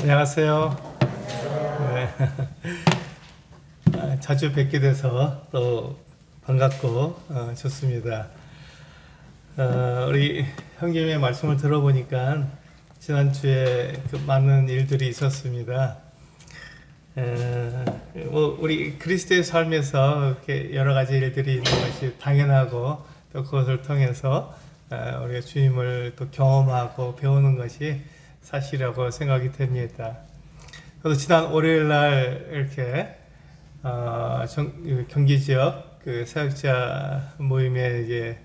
안녕하세요. 네. 자주 뵙게 돼서 또 반갑고 좋습니다. 우리 형님의 말씀을 들어보니까 지난주에 많은 일들이 있었습니다. 우리 그리스도의 삶에서 이렇게 여러 가지 일들이 있는 것이 당연하고 또 그것을 통해서 우리가 주님을 또 경험하고 배우는 것이 사실이라고 생각이 됩니다. 그래서 지난 월요일 날 이렇게 경기 지역 그 사역자 모임에 이게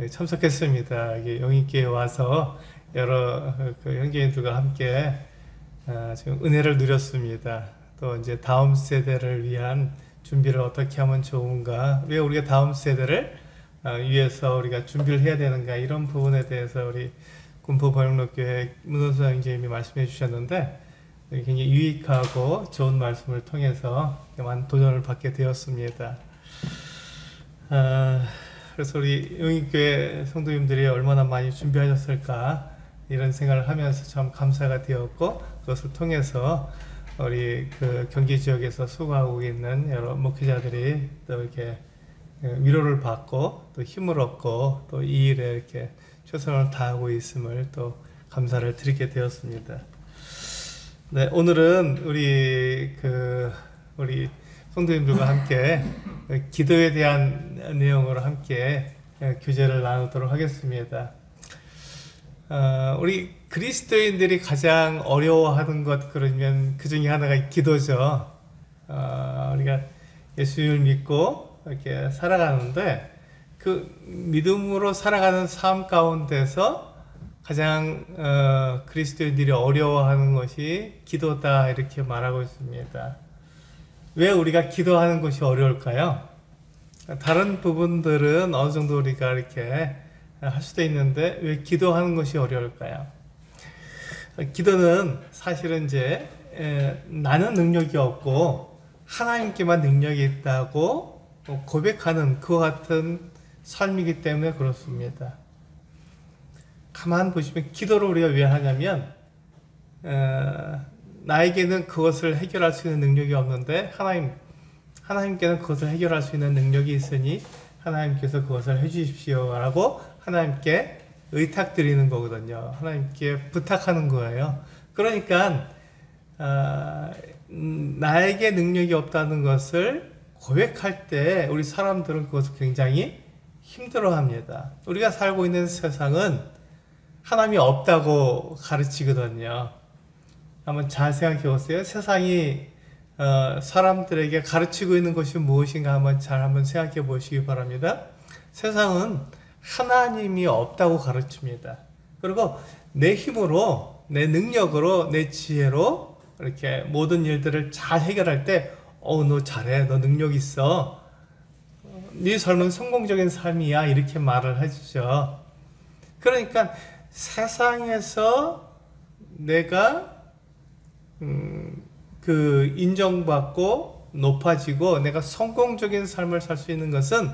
참석했습니다. 이게 영익교에 와서 여러 그 형제님들과 함께 지금 은혜를 누렸습니다. 또 이제 다음 세대를 위한 준비를 어떻게 하면 좋은가, 왜 우리가 다음 세대를 위해서 우리가 준비를 해야 되는가, 이런 부분에 대해서 우리 군포번영로교회 문원수 형제님이 말씀해 주셨는데 굉장히 유익하고 좋은 말씀을 통해서 많은 도전을 받게 되었습니다. 그래서 우리 영익교회 성도님들이 얼마나 많이 준비하셨을까, 이런 생각을 하면서 참 감사가 되었고, 그것을 통해서 우리 그 경기 지역에서 수고하고 있는 여러 목회자들이 또 이렇게 위로를 받고 또 힘을 얻고 또 이 일에 이렇게 최선을 다하고 있음을 또 감사를 드리게 되었습니다. 네, 오늘은 우리 성도님들과 함께 기도에 대한 내용으로 함께 교제를 나누도록 하겠습니다. 우리 그리스도인들이 가장 어려워하는 것, 그러면 그 중에 하나가 기도죠. 우리가 예수님을 믿고 이렇게 살아가는데 그 믿음으로 살아가는 삶 가운데서 가장 그리스도인들이 어려워하는 것이 기도다, 이렇게 말하고 있습니다. 왜 우리가 기도하는 것이 어려울까요? 다른 부분들은 어느 정도 우리가 이렇게 할 수도 있는데 왜 기도하는 것이 어려울까요? 기도는 사실은 이제 나는 능력이 없고 하나님께만 능력이 있다고 고백하는 그와 같은 삶이기 때문에 그렇습니다. 가만 보시면 기도를 우리가 왜 하냐면 나에게는 그것을 해결할 수 있는 능력이 없는데 하나님께는 그것을 해결할 수 있는 능력이 있으니 하나님께서 그것을 해주십시오 라고 하나님께 의탁드리는 거거든요. 하나님께 부탁하는 거예요. 그러니까 나에게 능력이 없다는 것을 고백할 때 우리 사람들은 그것을 굉장히 힘들어합니다. 우리가 살고 있는 세상은 하나님이 없다고 가르치거든요. 한번 잘 생각해 보세요. 세상이 사람들에게 가르치고 있는 것이 무엇인가 한번 생각해 보시기 바랍니다. 세상은 하나님이 없다고 가르칩니다. 그리고 내 힘으로, 내 능력으로, 내 지혜로 이렇게 모든 일들을 잘 해결할 때 너 잘해, 너 능력 있어, 네 삶은 성공적인 삶이야, 이렇게 말을 해주죠. 그러니까 세상에서 내가 그 인정받고 높아지고 내가 성공적인 삶을 살 수 있는 것은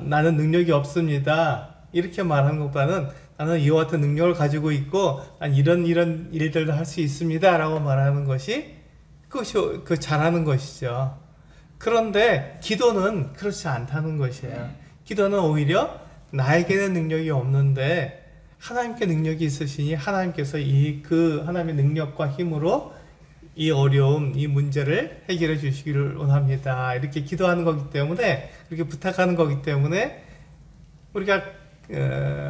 나는 능력이 없습니다, 이렇게 말하는 것보다는 나는 이와 같은 능력을 가지고 있고 난 이런 일들을 할 수 있습니다 라고 말하는 것이 그것이 잘하는 것이죠. 그런데 기도는 그렇지 않다는 것이에요. 기도는 오히려 나에게는 능력이 없는데 하나님께 능력이 있으시니 하나님께서 하나님의 능력과 힘으로 이 어려움, 이 문제를 해결해 주시기를 원합니다, 이렇게 기도하는 거기 때문에, 그렇게 부탁하는 거기 때문에 우리가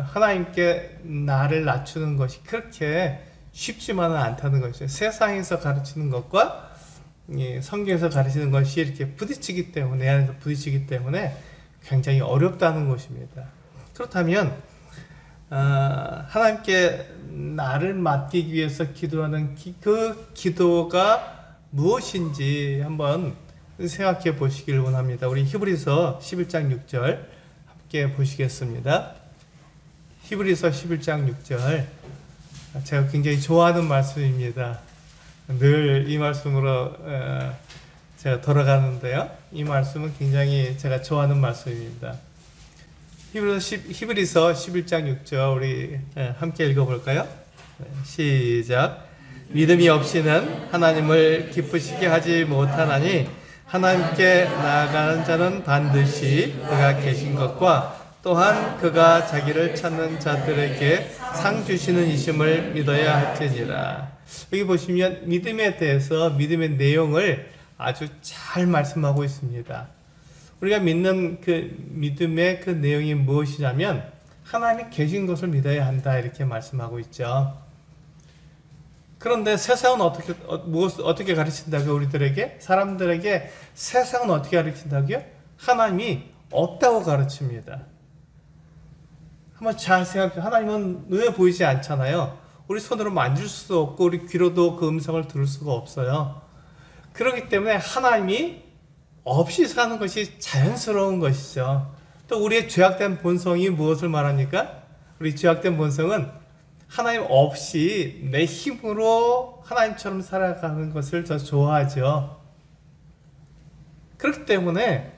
하나님께 나를 낮추는 것이 그렇게 쉽지만은 않다는 것이죠. 세상에서 가르치는 것과 성경에서 가르치는 것이 이렇게 부딪히기 때문에, 내 안에서 부딪히기 때문에 굉장히 어렵다는 것입니다. 그렇다면 하나님께 나를 맡기기 위해서 기도하는 그 기도가 무엇인지 한번 생각해 보시길 원합니다. 우리 히브리서 11장 6절 함께 보시겠습니다. 히브리서 11장 6절, 제가 굉장히 좋아하는 말씀입니다. 늘 이 말씀으로 제가 돌아가는데요, 이 말씀은 굉장히 제가 좋아하는 말씀입니다. 히브리서 11장 6절 우리 함께 읽어볼까요? 시작. 믿음이 없이는 하나님을 기쁘시게 하지 못하나니 하나님께 나아가는 자는 반드시 그가 계신 것과 또한 그가 자기를 찾는 자들에게 상 주시는 이심을 믿어야 할지니라. 여기 보시면 믿음에 대해서 믿음의 내용을 아주 잘 말씀하고 있습니다. 우리가 믿는 그 믿음의 그 내용이 무엇이냐면 하나님이 계신 것을 믿어야 한다 이렇게 말씀하고 있죠. 그런데 세상은 어떻게 가르친다고요? 우리들에게? 사람들에게 세상은 어떻게 가르친다고요? 하나님이 없다고 가르칩니다. 한번 잘 생각해요. 하나님은 눈에 보이지 않잖아요. 우리 손으로 만질 수도 없고 우리 귀로도 그 음성을 들을 수가 없어요. 그렇기 때문에 하나님이 없이 사는 것이 자연스러운 것이죠. 또 우리의 죄악된 본성이 무엇을 말합니까? 우리 죄악된 본성은 하나님 없이 내 힘으로 하나님처럼 살아가는 것을 더 좋아하죠. 그렇기 때문에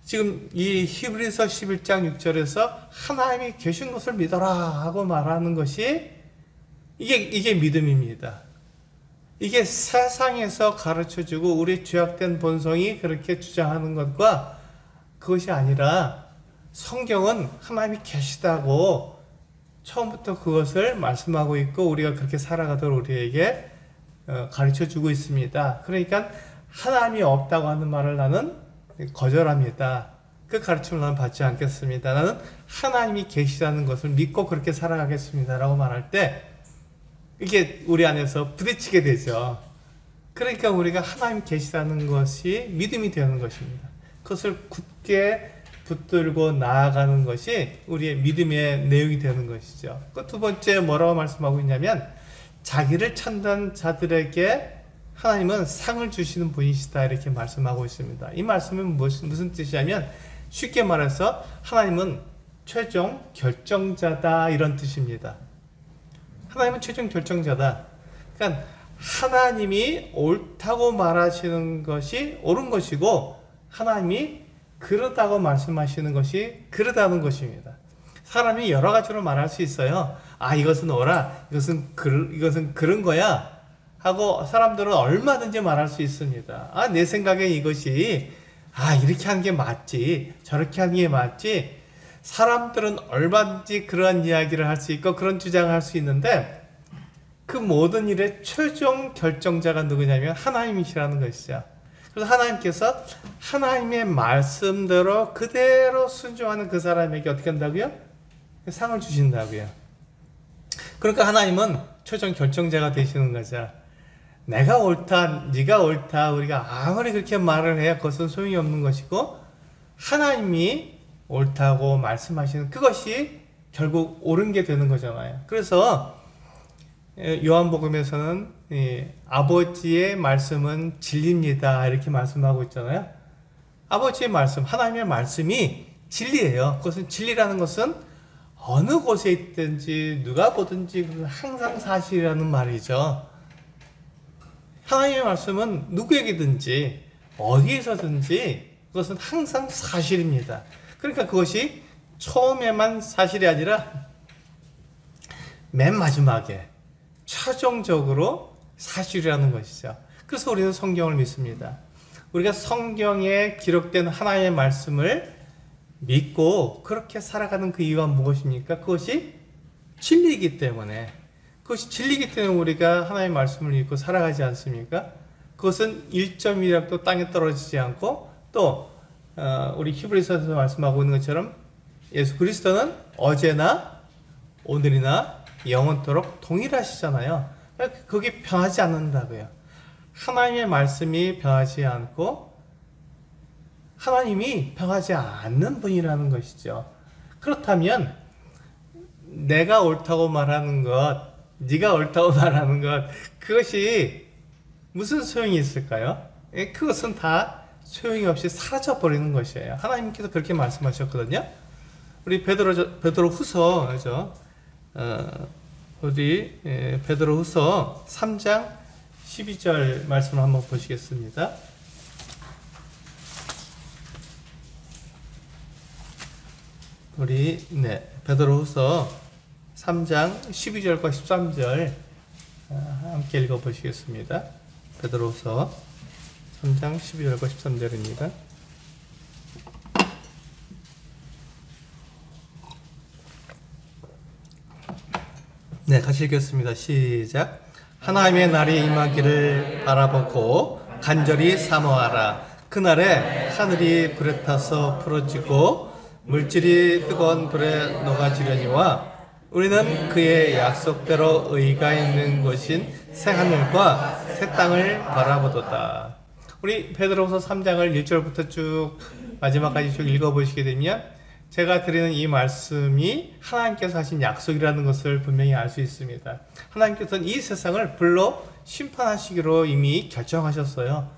지금 이 히브리서 11장 6절에서 하나님이 계신 것을 믿어라 하고 말하는 것이 이게 믿음입니다. 이게 세상에서 가르쳐주고 우리 죄악된 본성이 그렇게 주장하는 것과 그것이 아니라 성경은 하나님이 계시다고 처음부터 그것을 말씀하고 있고 우리가 그렇게 살아가도록 우리에게 가르쳐주고 있습니다. 그러니까 하나님이 없다고 하는 말을 나는 거절합니다. 그 가르침을 나는 받지 않겠습니다. 나는 하나님이 계시다는 것을 믿고 그렇게 살아가겠습니다 라고 말할 때 이게 우리 안에서 부딪히게 되죠. 그러니까 우리가 하나님 계시다는 것이 믿음이 되는 것입니다. 그것을 굳게 붙들고 나아가는 것이 우리의 믿음의 내용이 되는 것이죠. 그 두 번째 뭐라고 말씀하고 있냐면 자기를 찾는 자들에게 하나님은 상을 주시는 분이시다 이렇게 말씀하고 있습니다. 이 말씀은 무슨 뜻이냐면 쉽게 말해서 하나님은 최종 결정자다 이런 뜻입니다. 하나님은 최종 결정자다. 그러니까 하나님이 옳다고 말하시는 것이 옳은 것이고 하나님이 그렇다고 말씀하시는 것이 그렇다는 것입니다. 사람이 여러 가지로 말할 수 있어요. 아 이것은 옳아, 이것은 그런 거야 하고 사람들은 얼마든지 말할 수 있습니다. 아 내 생각에 이것이 이렇게 하는 게 맞지, 저렇게 하는 게 맞지. 사람들은 얼마든지 그러한 이야기를 할 수 있고 그런 주장을 할 수 있는데 그 모든 일의 최종 결정자가 누구냐면 하나님이시라는 것이죠. 그래서 하나님께서 하나님의 말씀대로 그대로 순종하는 그 사람에게 어떻게 한다고요? 상을 주신다고요. 그러니까 하나님은 최종 결정자가 되시는 거죠. 내가 옳다, 네가 옳다, 우리가 아무리 그렇게 말을 해야 그것은 소용이 없는 것이고 하나님이 옳다고 말씀하시는 그것이 결국 옳은 게 되는 거잖아요. 그래서 요한복음에서는 아버지의 말씀은 진리입니다 이렇게 말씀하고 있잖아요. 아버지의 말씀, 하나님의 말씀이 진리예요. 그것은 진리라는 것은 어느 곳에 있든지 누가 보든지 항상 사실이라는 말이죠. 하나님의 말씀은 누구에게든지 어디에서든지 그것은 항상 사실입니다. 그러니까 그것이 처음에만 사실이 아니라 맨 마지막에 최종적으로 사실이라는 것이죠. 그래서 우리는 성경을 믿습니다. 우리가 성경에 기록된 하나님의 말씀을 믿고 그렇게 살아가는 그 이유가 무엇입니까? 그것이 진리이기 때문에, 그것이 진리이기 때문에 우리가 하나님의 말씀을 믿고 살아가지 않습니까? 그것은 1.1도 땅에 떨어지지 않고 또 우리 히브리서에서 말씀하고 있는 것처럼 예수 그리스도는 어제나 오늘이나 영원토록 동일하시잖아요. 그게 변하지 않는다고요. 하나님의 말씀이 변하지 않고 하나님이 변하지 않는 분이라는 것이죠. 그렇다면 내가 옳다고 말하는 것, 네가 옳다고 말하는 것, 그것이 무슨 소용이 있을까요? 그것은 다 소용이 없이 사라져 버리는 것이에요. 하나님께서 그렇게 말씀하셨거든요. 우리 베드로 후서죠. 우리 베드로 후서 3장 12절 말씀을 한번 보시겠습니다. 우리 베드로 후서 3장 12절과 13절 함께 읽어보시겠습니다. 베드로서 3장 12절과 13절입니다. 네, 같이 읽겠습니다. 시작. 하나님의 날이 임하기를 바라보고 간절히 사모하라. 그날에 하늘이 불에 타서 풀어지고 물질이 뜨거운 불에 녹아지려니와 우리는 그의 약속대로 의가 있는 곳인 새 하늘과 새 땅을 바라보도다. 우리 베드로서 3장을 1절부터 쭉 마지막까지 쭉 읽어보시게 되면 제가 드리는 이 말씀이 하나님께서 하신 약속이라는 것을 분명히 알 수 있습니다. 하나님께서는 이 세상을 불로 심판하시기로 이미 결정하셨어요.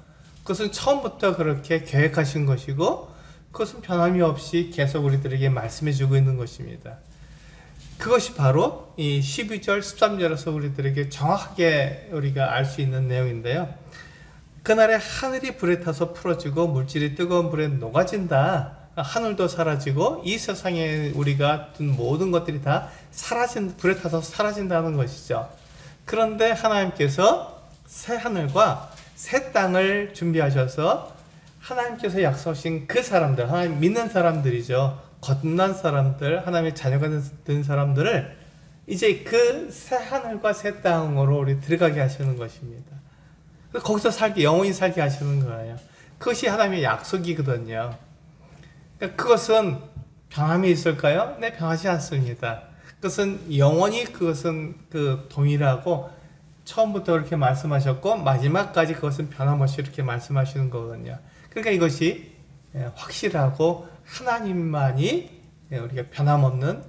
그것은 처음부터 그렇게 계획하신 것이고 그것은 변함이 없이 계속 우리들에게 말씀해주고 있는 것입니다. 그것이 바로 이 12절, 13절에서 우리들에게 정확하게 우리가 알 수 있는 내용인데요. 그날에 하늘이 불에 타서 풀어지고 물질이 뜨거운 불에 녹아진다. 하늘도 사라지고 이 세상에 우리가 둔 모든 것들이 다 불에 타서 사라진다는 것이죠. 그런데 하나님께서 새 하늘과 새 땅을 준비하셔서 하나님께서 약속하신 그 사람들, 하나님 믿는 사람들이죠. 거듭난 사람들, 하나님의 자녀가 된 사람들을 이제 그 새 하늘과 새 땅으로 우리 들어가게 하시는 것입니다. 거기서 영원히 살게 하시는 거예요. 그것이 하나님의 약속이거든요. 그것은 변함이 있을까요? 네, 변하지 않습니다. 그것은 영원히 그것은 동일하고 처음부터 그렇게 말씀하셨고 마지막까지 그것은 변함없이 이렇게 말씀하시는 거거든요. 그러니까 이것이 확실하고 하나님만이 우리가 변함없는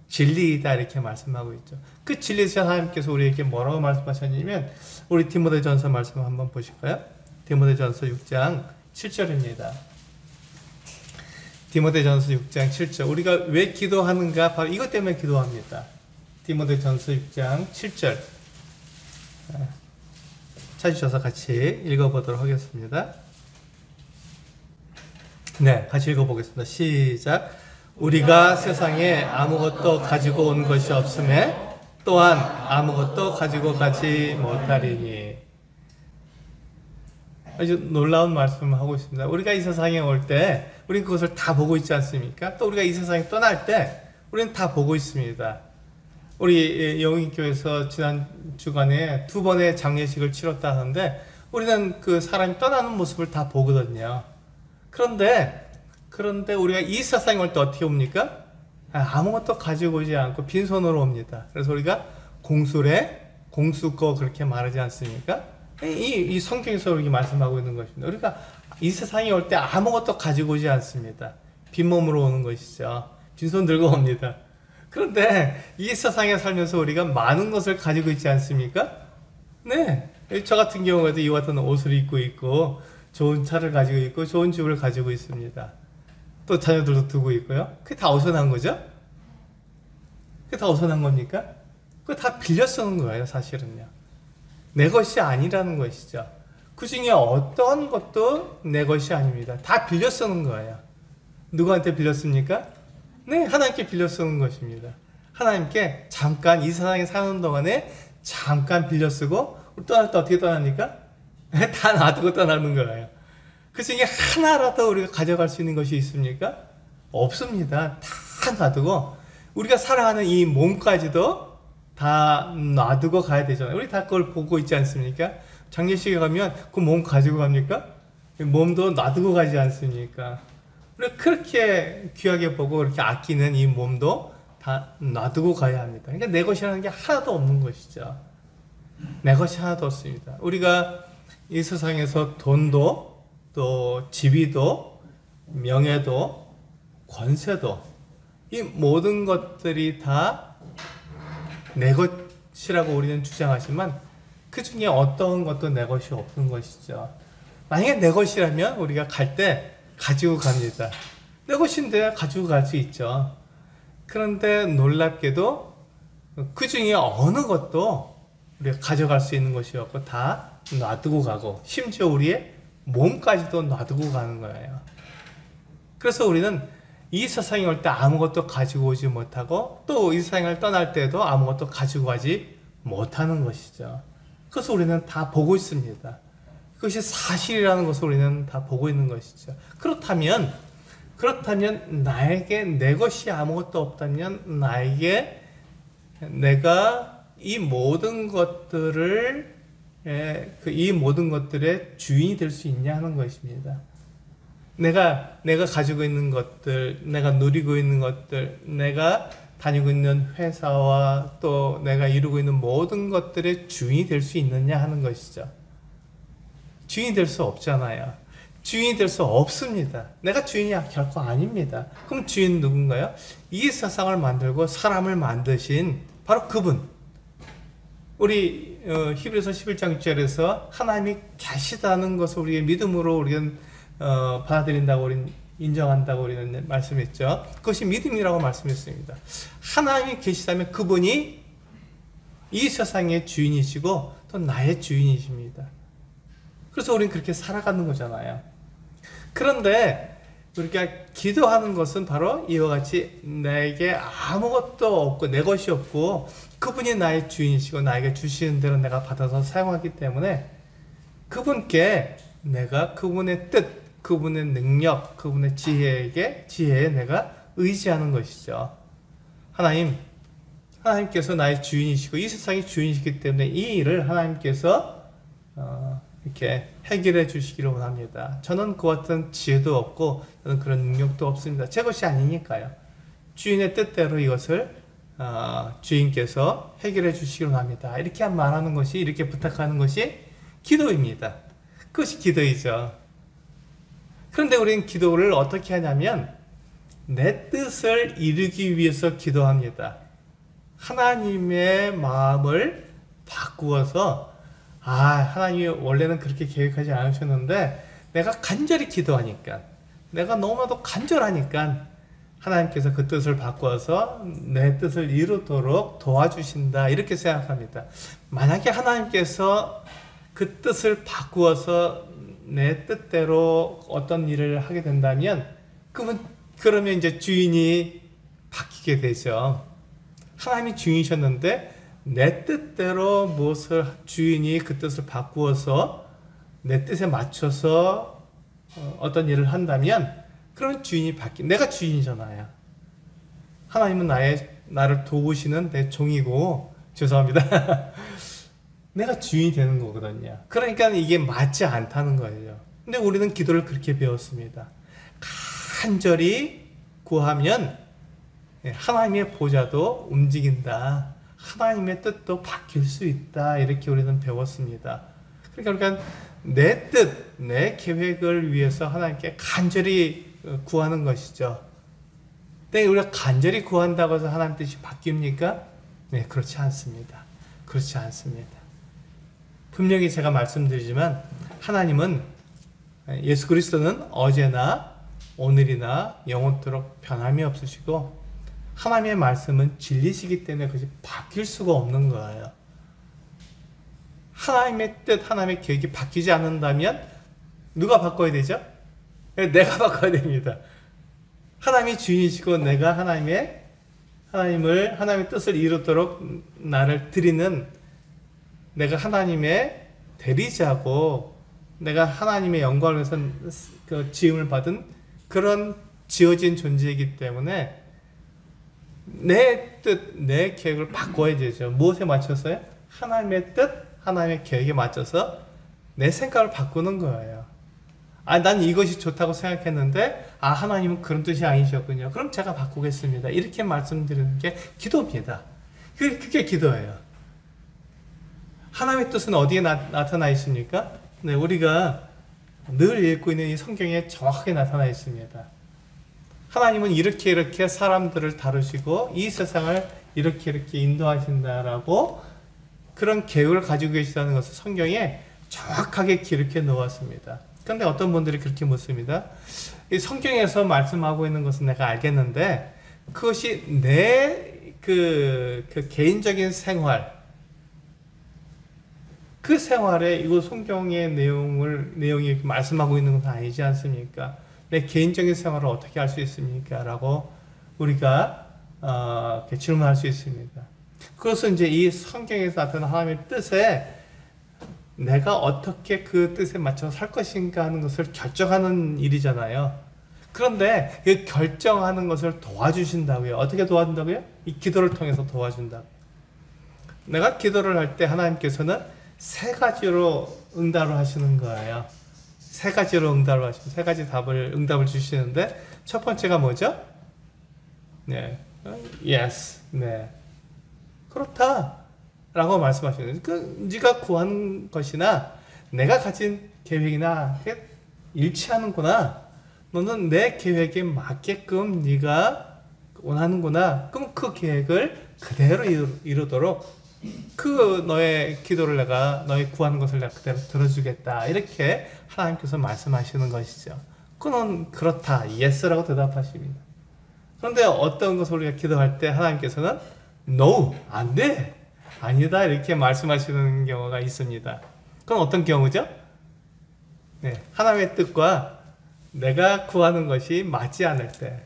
진리이다 이렇게 말씀하고 있죠. 그 진리에서 하나님께서 우리에게 뭐라고 말씀하셨냐면 우리 디모데전서 말씀 한번 보실까요? 디모데전서 6장 7절입니다. 디모데전서 6장 7절. 우리가 왜 기도하는가? 바로 이것 때문에 기도합니다. 디모데전서 6장 7절. 찾으셔서 같이 읽어보도록 하겠습니다. 네, 같이 읽어보겠습니다. 시작. 우리가 세상에 아무것도 가지고 온 것이 없음에 또한 아무것도 가지고 가지 못하리니. 아주 놀라운 말씀을 하고 있습니다. 우리가 이 세상에 올 때 우리는 그것을 다 보고 있지 않습니까? 또 우리가 이 세상에 떠날 때 우리는 다 보고 있습니다. 우리 영인교회에서 지난 주간에 2번의 장례식을 치렀다 하는데 우리는 그 사람이 떠나는 모습을 다 보거든요. 그런데 우리가 이 세상에 올 때 어떻게 옵니까? 아무것도 가지고 오지 않고 빈손으로 옵니다. 그래서 우리가 공수거 그렇게 말하지 않습니까? 이 성경에서 이렇게 말씀하고 있는 것입니다. 우리가 이 세상에 올 때 아무것도 가지고 오지 않습니다. 빈몸으로 오는 것이죠. 빈손 들고 옵니다. 그런데 이 세상에 살면서 우리가 많은 것을 가지고 있지 않습니까? 네. 저 같은 경우에도 이와 같은 옷을 입고 있고 좋은 차를 가지고 있고 좋은 집을 가지고 있습니다. 또 자녀들도 두고 있고요. 그게 다 어디서 난 거죠? 그게 다 어디서 난 겁니까? 그거 다 빌려 쓰는 거예요, 사실은요. 내 것이 아니라는 것이죠. 그 중에 어떤 것도 내 것이 아닙니다. 다 빌려 쓰는 거예요. 누구한테 빌렸습니까? 네, 하나님께 빌려 쓰는 것입니다. 하나님께 잠깐 이 세상에 사는 동안에 잠깐 빌려 쓰고 떠날 때 어떻게 떠납니까? 다 놔두고 떠나는 거예요. 그 중에 하나라도 우리가 가져갈 수 있는 것이 있습니까? 없습니다. 다 놔두고 우리가 사랑하는 이 몸까지도 다 놔두고 가야 되잖아요. 우리 다 그걸 보고 있지 않습니까? 장례식에 가면 그 몸 가지고 갑니까? 몸도 놔두고 가지 않습니까? 우리가 그렇게 귀하게 보고 그렇게 아끼는 이 몸도 다 놔두고 가야 합니다. 그러니까 내 것이라는 게 하나도 없는 것이죠. 내 것이 하나도 없습니다. 우리가 이 세상에서 돈도 또 지위도 명예도 권세도 이 모든 것들이 다 내 것이라고 우리는 주장하지만 그 중에 어떤 것도 내 것이 없는 것이죠. 만약에 내 것이라면 우리가 갈 때 가지고 갑니다. 내 것인데 가지고 갈 수 있죠. 그런데 놀랍게도 그 중에 어느 것도 우리가 가져갈 수 있는 것이 없고 다 놔두고 가고 심지어 우리의 몸까지도 놔두고 가는 거예요. 그래서 우리는 이 세상에 올 때 아무것도 가지고 오지 못하고 또 이 세상을 떠날 때도 아무것도 가지고 가지 못하는 것이죠. 그것을 우리는 다 보고 있습니다. 그것이 사실이라는 것을 우리는 다 보고 있는 것이죠. 그렇다면 나에게 내 것이 아무것도 없다면 나에게 내가 이 모든 것들을 이 모든 것들의 주인이 될 수 있냐 하는 것입니다. 내가 가지고 있는 것들, 내가 누리고 있는 것들, 내가 다니고 있는 회사와 또 내가 이루고 있는 모든 것들의 주인이 될 수 있느냐 하는 것이죠. 주인이 될 수 없잖아요. 주인이 될 수 없습니다. 내가 주인이 결코 아닙니다. 그럼 주인 누군가요? 이 세상을 만들고 사람을 만드신 바로 그분. 우리 히브리서 11장 6절에서 하나님이 계시다는 것을 우리의 믿음으로 우리는 받아들인다고 우리는 인정한다고 우리는 말씀했죠. 그것이 믿음이라고 말씀했습니다. 하나님이 계시다면 그분이 이 세상의 주인이시고 또 나의 주인이십니다. 그래서 우리는 그렇게 살아가는 거잖아요. 그런데 우리가 기도하는 것은 바로 이와 같이 내게 아무것도 없고 내 것이 없고 그분이 나의 주인이시고 나에게 주시는 대로 내가 받아서 사용하기 때문에 그분께 내가 그분의 뜻, 그분의 능력, 그분의 지혜에 내가 의지하는 것이죠. 하나님께서 나의 주인이시고 이 세상의 주인이시기 때문에 이 일을 하나님께서 이렇게 해결해 주시기를 원합니다. 저는 그 같은 지혜도 없고 저는 그런 능력도 없습니다. 제 것이 아니니까요. 주인의 뜻대로 이것을 주인께서 해결해 주시기를 원합니다. 이렇게 말하는 것이, 이렇게 부탁하는 것이 기도입니다. 그것이 기도이죠. 그런데 우리는 기도를 어떻게 하냐면 내 뜻을 이루기 위해서 기도합니다. 하나님의 마음을 바꾸어서 하나님이 원래는 그렇게 계획하지 않으셨는데 내가 간절히 기도하니까, 내가 너무나도 간절하니까 하나님께서 그 뜻을 바꿔서 내 뜻을 이루도록 도와주신다, 이렇게 생각합니다. 만약에 하나님께서 그 뜻을 바꾸어서 내 뜻대로 어떤 일을 하게 된다면 그러면 이제 주인이 바뀌게 되죠. 하나님이 주인이셨는데 내 뜻대로 무엇을 주인이 그 뜻을 바꾸어서 내 뜻에 맞춰서 어떤 일을 한다면 그러면 주인이 내가 주인이잖아요. 하나님은 나를 도우시는 내 종이고, 죄송합니다. 내가 주인이 되는 거거든요. 그러니까 이게 맞지 않다는 거예요. 근데 우리는 기도를 그렇게 배웠습니다. 간절히 구하면 하나님의 보좌도 움직인다. 하나님의 뜻도 바뀔 수 있다. 이렇게 우리는 배웠습니다. 그러니까 내 뜻, 내 계획을 위해서 하나님께 간절히 구하는 것이죠. 근데 우리가 간절히 구한다고 해서 하나님 뜻이 바뀝니까? 네, 그렇지 않습니다. 그렇지 않습니다. 분명히 제가 말씀드리지만 하나님은, 예수 그리스도는 어제나 오늘이나 영원토록 변함이 없으시고 하나님의 말씀은 진리시기 때문에 그것이 바뀔 수가 없는 거예요. 하나님의 뜻, 하나님의 계획이 바뀌지 않는다면 누가 바꿔야 되죠? 내가 바꿔야 됩니다. 하나님이 주인이시고 내가 하나님의 뜻을 이루도록 나를 드리는, 내가 하나님의 대리자고 내가 하나님의 영광을 위해서 그 지음을 받은 그런 지어진 존재이기 때문에 내 뜻, 내 계획을 바꿔야 되죠. 무엇에 맞춰서요? 하나님의 뜻, 하나님의 계획에 맞춰서 내 생각을 바꾸는 거예요. 난 이것이 좋다고 생각했는데 하나님은 그런 뜻이 아니셨군요. 그럼 제가 바꾸겠습니다. 이렇게 말씀드리는 게 기도입니다. 그게 기도예요. 하나님의 뜻은 어디에 나타나 있습니까? 네, 우리가 늘 읽고 있는 이 성경에 정확하게 나타나 있습니다. 하나님은 이렇게 사람들을 다루시고 이 세상을 이렇게 인도하신다라고 그런 계획을 가지고 계시다는 것을 성경에 정확하게 기록해 놓았습니다. 그런데 어떤 분들이 그렇게 묻습니다. 이 성경에서 말씀하고 있는 것은 내가 알겠는데 그것이 내 그 개인적인 생활, 그 생활에 이거 성경의 내용이 말씀하고 있는 것은 아니지 않습니까? 내 개인적인 생활을 어떻게 할 수 있습니까? 라고 우리가 질문할 수 있습니다. 그것은 이제 이 성경에서 나타난 하나님의 뜻에 내가 어떻게 그 뜻에 맞춰서 살 것인가 하는 것을 결정하는 일이잖아요. 그런데 그 결정하는 것을 도와주신다고요. 어떻게 도와준다고요? 이 기도를 통해서 도와준다. 내가 기도를 할 때 하나님께서는 세 가지로 응답을 하시는 거예요. 세 가지로 응답을 하시면 세 가지 응답을 주시는데 첫 번째가 뭐죠? 네, yes, 네, 그렇다 라고 말씀하시는 그 네가 구한 것이나 내가 가진 계획이나 일치하는구나. 너는 내 계획에 맞게끔 네가 원하는구나. 그럼 그 계획을 그대로 이루도록 그 너의 기도를 내가 너의 구하는 것을 내가 그대로 들어주겠다. 이렇게 하나님께서 말씀하시는 것이죠. 그는 그렇다. 예스라고 대답하십니다. 그런데 어떤 것을 우리가 기도할 때 하나님께서는 no, 안 돼. 아니다. 이렇게 말씀하시는 경우가 있습니다. 그건 어떤 경우죠? 네, 하나님의 뜻과 내가 구하는 것이 맞지 않을 때,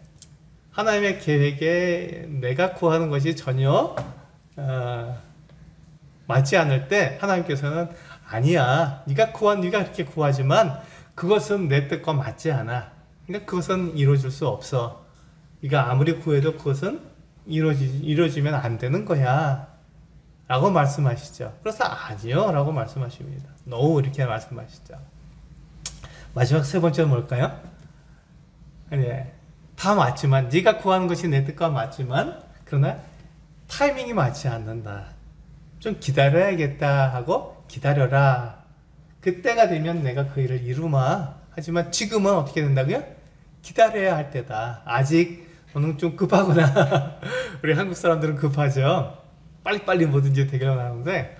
하나님의 계획에 내가 구하는 것이 전혀 맞지 않을 때 하나님께서는 아니야. 네가 그렇게 구하지만 그것은 내 뜻과 맞지 않아. 그러니까 그것은 이루어질 수 없어. 네가 아무리 구해도 그것은 이루어지면 안 되는 거야. 라고 말씀하시죠. 그래서 아니요. 라고 말씀하십니다. No 이렇게 말씀하시죠. 마지막 세 번째는 뭘까요? 네, 다 맞지만 네가 구하는 것이 내 뜻과 맞지만 그러나 타이밍이 맞지 않는다. 좀 기다려야겠다 하고 기다려라. 그때가 되면 내가 그 일을 이루마. 하지만 지금은 어떻게 된다고요? 기다려야 할 때다. 아직 너는 좀 급하구나. 우리 한국 사람들은 급하죠. 빨리빨리 뭐든지 대결하는데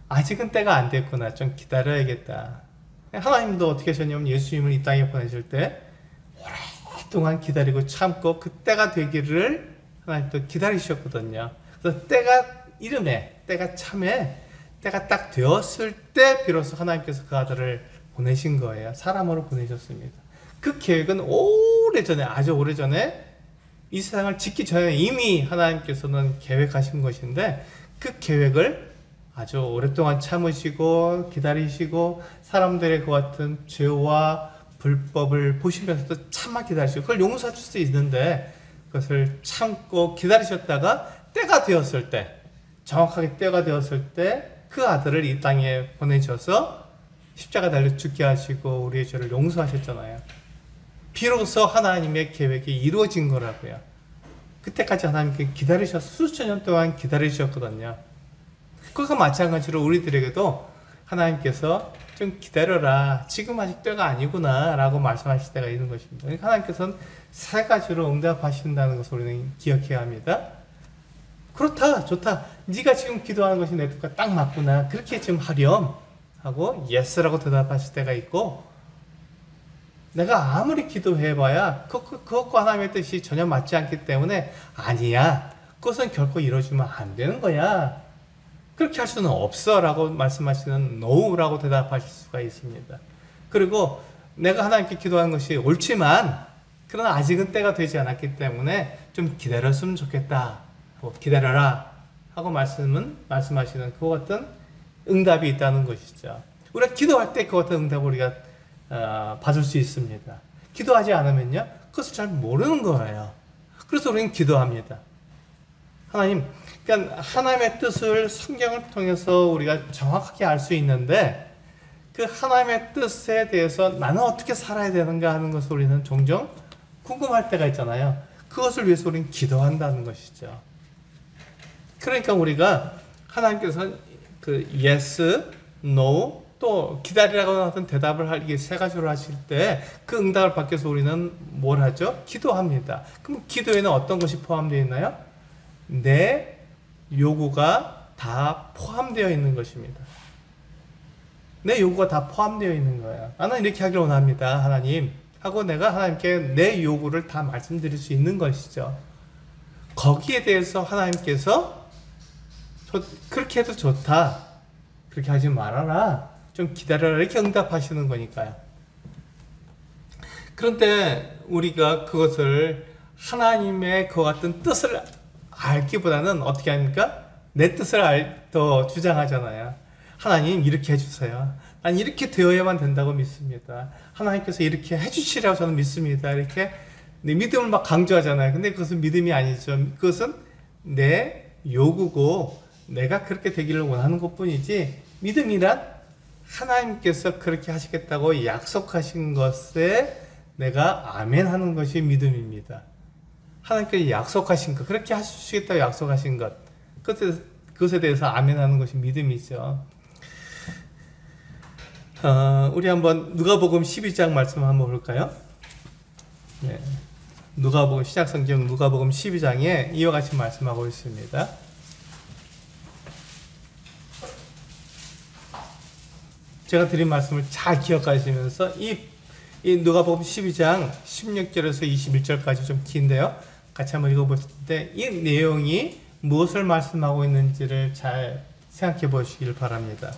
아직은 때가 안 됐구나. 좀 기다려야겠다. 하나님도 어떻게 하셨냐면 예수님을 이 땅에 보내실 때 오랫동안 기다리고 참고 그때가 되기를 하나님도 기다리셨거든요. 그래서 때가 이름에, 때가 참에, 때가 딱 되었을 때 비로소 하나님께서 그 아들을 보내신 거예요. 사람으로 보내셨습니다. 그 계획은 오래전에, 아주 오래전에 이 세상을 짓기 전에 이미 하나님께서는 계획하신 것인데 그 계획을 아주 오랫동안 참으시고 기다리시고 사람들의 그 같은 죄와 불법을 보시면서도 참아 기다리시고 그걸 용서할 수 있는데 그것을 참고 기다리셨다가 때가 되었을 때, 정확하게 때가 되었을 때 그 아들을 이 땅에 보내셔서 십자가 달려 죽게 하시고 우리의 죄를 용서하셨잖아요. 비로소 하나님의 계획이 이루어진 거라고요. 그때까지 하나님께 수천 년 동안 기다리셨거든요. 그것과 마찬가지로 우리들에게도 하나님께서 좀 기다려라. 지금 아직 때가 아니구나. 라고 말씀하실 때가 있는 것입니다. 그러니까 하나님께서는 세 가지로 응답하신다는 것을 우리는 기억해야 합니다. 그렇다. 좋다. 네가 지금 기도하는 것이 내 뜻과 딱 맞구나. 그렇게 지금 하렴. 하고 예스라고 대답하실 때가 있고 내가 아무리 기도해봐야 그것과 하나님의 뜻이 전혀 맞지 않기 때문에 아니야. 그것은 결코 이루어지면 안 되는 거야. 그렇게 할 수는 없어 라고 말씀하시는 no 라고 대답하실 수가 있습니다. 그리고 내가 하나님께 기도하는 것이 옳지만 그러나 아직은 때가 되지 않았기 때문에 좀 기다렸으면 좋겠다. 기다려라 하고 말씀하시는 그 같은 응답이 있다는 것이죠. 우리가 기도할 때 그 같은 응답을 우리가 받을 수 있습니다. 기도하지 않으면요 그것을 잘 모르는 거예요. 그래서 우리는 기도합니다. 하나님, 그러니까 하나님의 뜻을 성경을 통해서 우리가 정확하게 알 수 있는데 그 하나님의 뜻에 대해서 나는 어떻게 살아야 되는가 하는 것을 우리는 종종 궁금할 때가 있잖아요. 그것을 위해서 우리는 기도한다는 것이죠. 그러니까 우리가 하나님께서 그 yes, no 또 기다리라고 하던 대답을 이게 세 가지로 하실 때 그 응답을 받기 위해서 우리는 뭘 하죠? 기도합니다. 그럼 기도에는 어떤 것이 포함되어 있나요? 내 요구가 다 포함되어 있는 것입니다. 내 요구가 다 포함되어 있는 거예요. 나는 이렇게 하기를 원합니다. 하나님 하고 내가 하나님께 내 요구를 다 말씀드릴 수 있는 것이죠. 거기에 대해서 하나님께서 그렇게 해도 좋다. 그렇게 하지 말아라. 좀 기다려라. 이렇게 응답하시는 거니까요. 그런데 우리가 그것을 하나님의 그 같은 뜻을 알기보다는 어떻게 합니까? 내 뜻을 더 주장하잖아요. 하나님 이렇게 해주세요. 난 이렇게 되어야만 된다고 믿습니다. 하나님께서 이렇게 해주시라고 저는 믿습니다. 이렇게 내 믿음을 막 강조하잖아요. 근데 그것은 믿음이 아니죠. 그것은 내 요구고 내가 그렇게 되기를 원하는 것뿐이지, 믿음이란 하나님께서 그렇게 하시겠다고 약속하신 것에 내가 아멘 하는 것이 믿음입니다. 하나님께서 약속하신 것, 그렇게 하시겠다고 약속하신 것, 그것에 대해서 아멘 하는 것이 믿음이죠. 우리 한번 누가복음 12장 말씀 한번 볼까요? 네. 누가복음, 신약성경 누가복음 12장에 이와 같이 말씀하고 있습니다. 제가 드린 말씀을 잘 기억하시면서 이 누가복음 12장 16절에서 21절까지 좀 긴데요. 같이 한번 읽어보실 때 이 내용이 무엇을 말씀하고 있는지를 잘 생각해 보시길 바랍니다.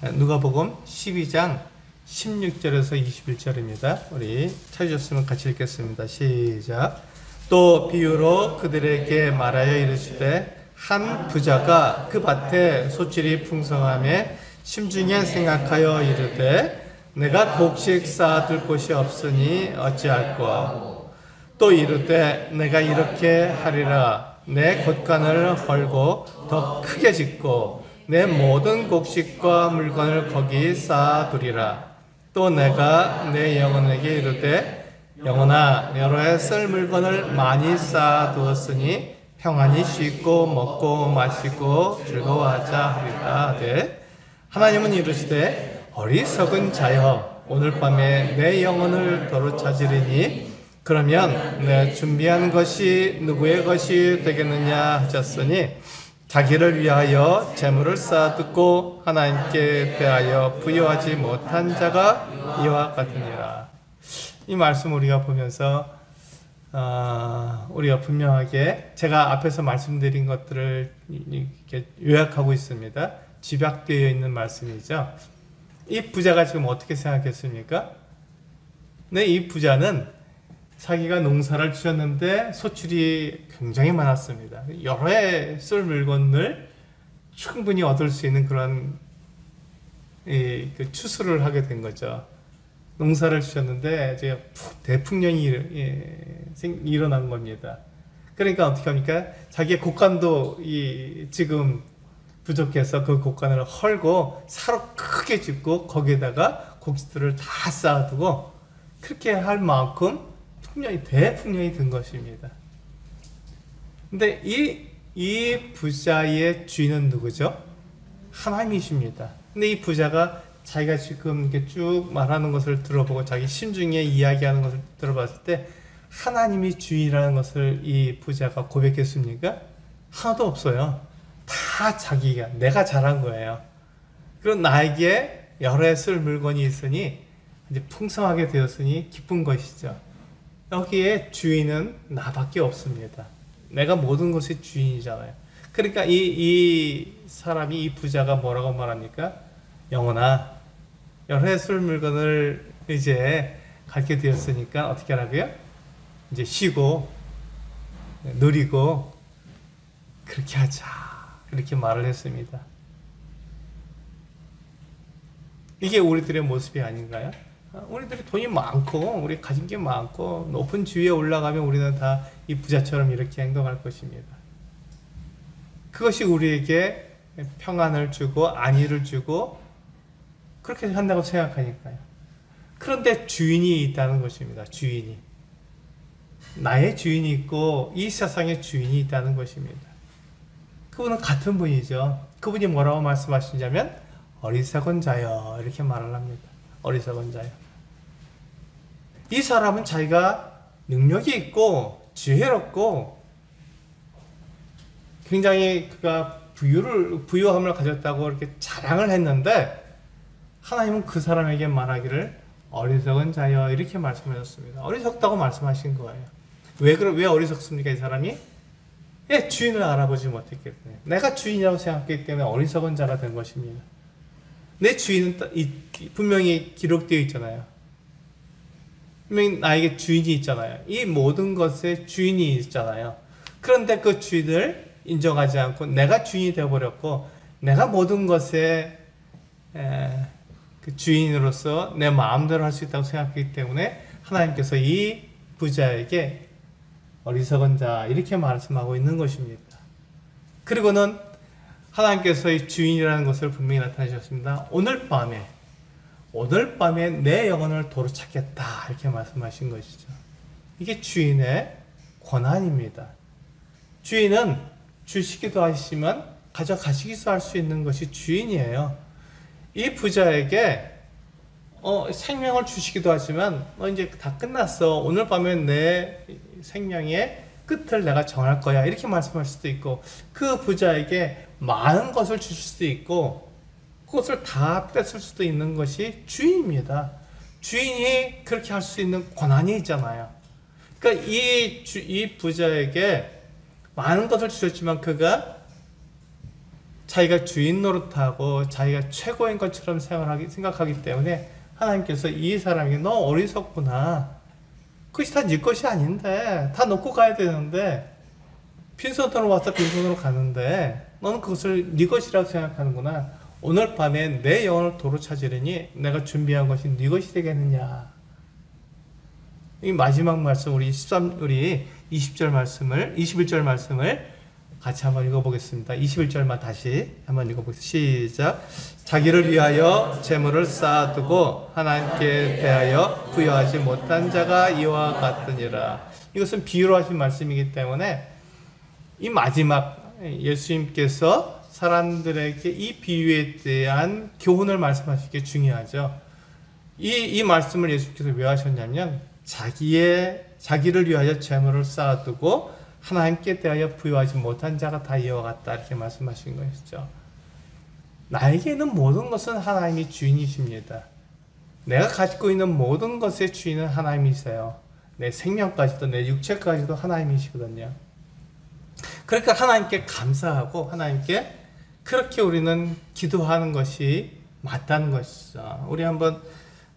누가복음 12장 16절에서 21절입니다. 우리 찾으셨으면 같이 읽겠습니다. 시작. 또 비유로 그들에게 말하여 이르시되 한 부자가 그 밭에 소출이 풍성함에 심중에 생각하여 이르되 내가 곡식 쌓아둘 곳이 없으니 어찌할꼬. 또 이르되 내가 이렇게 하리라. 내 곳간을 헐고 더 크게 짓고 내 모든 곡식과 물건을 거기 쌓아두리라. 또 내가 내 영혼에게 이르되 영혼아, 여러 해 쓸 물건을 많이 쌓아두었으니 평안히 쉬고 먹고 마시고 즐거워하자 하리라 하되, 하나님은 이르시되 어리석은 자여, 오늘 밤에 내 영혼을 도로 찾으리니 그러면 내 준비한 것이 누구의 것이 되겠느냐 하셨으니 자기를 위하여 재물을 쌓아두고 하나님께 대하여 부여하지 못한 자가 이와 같으니라. 이 말씀 우리가 보면서 우리가 분명하게 제가 앞에서 말씀드린 것들을 이렇게 요약하고 있습니다. 집약되어 있는 말씀이죠. 이 부자가 지금 어떻게 생각했습니까? 네, 이 부자는 자기가 농사를 지었는데 소출이 굉장히 많았습니다. 여러 해 쓸 물건을 충분히 얻을 수 있는 그런 그 추수를 하게 된 거죠. 농사를 지었는데 이제 대풍년이 일어난 겁니다. 그러니까 어떻게 합니까? 자기의 곡간도 지금 부족해서 그 곡간을 헐고 사로 크게 짓고 거기에다가 곡식들을 다 쌓아두고 그렇게 할 만큼 대풍년이 든 것입니다. 근데 이 부자의 주인은 누구죠? 하나님이십니다. 근데 이 부자가 자기가 지금 이렇게 쭉 말하는 것을 들어보고 자기 심중에 이야기하는 것을 들어봤을 때 하나님이 주인이라는 것을 이 부자가 고백했습니까? 하나도 없어요. 다 내가 잘한 거예요. 그리고 나에게 여러 해 쓸 물건이 있으니 이제 풍성하게 되었으니 기쁜 것이죠. 여기에 주인은 나밖에 없습니다. 내가 모든 것의 주인이잖아요. 그러니까 이 사람이, 이 부자가 뭐라고 말합니까? 영혼아, 여러 해 쓸 물건을 이제 갖게 되었으니까 어떻게 하라고요? 이제 쉬고 누리고 그렇게 하자, 이렇게 말을 했습니다. 이게 우리들의 모습이 아닌가요? 우리들이 돈이 많고 우리 가진 게 많고 높은 지위에 올라가면 우리는 다 이 부자처럼 이렇게 행동할 것입니다. 그것이 우리에게 평안을 주고 안위를 주고 그렇게 한다고 생각하니까요. 그런데 주인이 있다는 것입니다. 주인이. 나의 주인이 있고 이 세상의 주인이 있다는 것입니다. 그분은 같은 분이죠. 그분이 뭐라고 말씀하시냐면 어리석은 자여, 이렇게 말을 합니다. 어리석은 자여. 이 사람은 자기가 능력이 있고 지혜롭고 굉장히 그가 부유함을 가졌다고 이렇게 자랑을 했는데 하나님은 그 사람에게 말하기를 어리석은 자여, 이렇게 말씀하셨습니다. 어리석다고 말씀하신 거예요. 왜 어리석습니까? 이 사람이? 주인을 알아보지 못했기 때문에, 내가 주인이라고 생각했기 때문에 어리석은 자가 된 것입니다. 내 주인은 분명히 기록되어 있잖아요. 분명히 나에게 주인이 있잖아요. 이 모든 것에 주인이 있잖아요. 그런데 그 주인을 인정하지 않고 내가 주인이 되어버렸고 내가 모든 것의 그 주인으로서 내 마음대로 할 수 있다고 생각하기 때문에 하나님께서 이 부자에게 어리석은 자 이렇게 말씀하고 있는 것입니다. 그리고는 하나님께서의 주인이라는 것을 분명히 나타내셨습니다. 오늘 밤에 내 영혼을 도로 찾겠다 이렇게 말씀하신 것이죠. 이게 주인의 권한입니다. 주인은 주시기도 하시지만 가져가시기도 할 수 있는 것이 주인이에요. 이 부자에게 생명을 주시기도 하지만 이제 다 끝났어. 오늘 밤에 내 생명의 끝을 내가 정할 거야. 이렇게 말씀할 수도 있고 그 부자에게 많은 것을 주실 수도 있고 그것을 다 뺏을 수도 있는 것이 주인입니다. 주인이 그렇게 할 수 있는 권한이 있잖아요. 그러니까 이 부자에게 많은 것을 주셨지만 그가 자기가 주인 노릇하고 자기가 최고인 것처럼 생각하기 때문에 하나님께서 이 사람에게 너 어리석구나. 그것이 다 네 것이 아닌데 다 놓고 가야 되는데 빈손으로 와서 빈손으로 가는데 너는 그것을 네 것이라고 생각하는구나. 오늘 밤에 내 영혼을 도로 찾으려니 내가 준비한 것이 네 것이 되겠느냐. 이 마지막 말씀 우리 20절 말씀을 21절 말씀을 같이 한번 읽어보겠습니다. 21절만 다시 한번 읽어보겠습니다. 시작. 자기를 위하여 재물을 쌓아두고 하나님께 대하여 부여하지 못한 자가 이와 같으니라. 이것은 비유로 하신 말씀이기 때문에 이 마지막 예수님께서 사람들에게 이 비유에 대한 교훈을 말씀하시기 중요하죠. 이 말씀을 예수님께서 왜 하셨냐면 자기를 위하여 재물을 쌓아두고 하나님께 대하여 부여하지 못한 자가 다 이와 같다 이렇게 말씀하신 것이죠. 나에게는 모든 것은 하나님이 주인이십니다. 내가 가지고 있는 모든 것의 주인은 하나님이세요. 내 생명까지도 내 육체까지도 하나님이시거든요. 그러니까 하나님께 감사하고 하나님께 그렇게 우리는 기도하는 것이 맞다는 것이죠. 우리 한번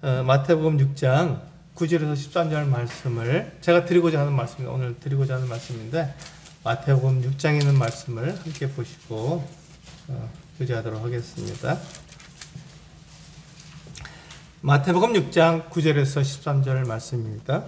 마태복음 6장 9절에서 13절 말씀을 제가 드리고자 하는 말씀입니다. 오늘 드리고자 하는 말씀인데 마태복음 6장에 있는 말씀을 함께 보시고 교제하도록 하겠습니다. 마태복음 6장 9절에서 13절 말씀입니다.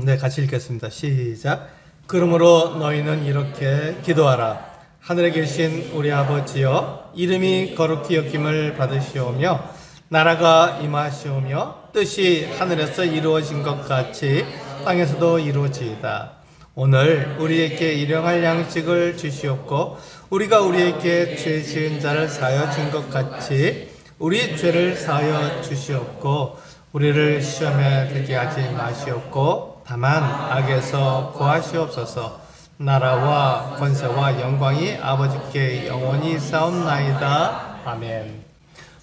네, 같이 읽겠습니다. 시작. 그러므로 너희는 이렇게 기도하라. 하늘에 계신 우리 아버지여, 이름이 거룩히 여김을 받으시오며 나라가 임하시오며 뜻이 하늘에서 이루어진 것 같이 땅에서도 이루어지이다. 오늘 우리에게 일용할 양식을 주시옵고 우리가 우리에게 죄 지은 자를 사하여 준 것 같이 우리 죄를 사하여 주시옵고 우리를 시험에 들게 하지 마시옵고 다만 악에서 구하시옵소서. 나라와 권세와 영광이 아버지께 영원히 싸움나이다. 아멘.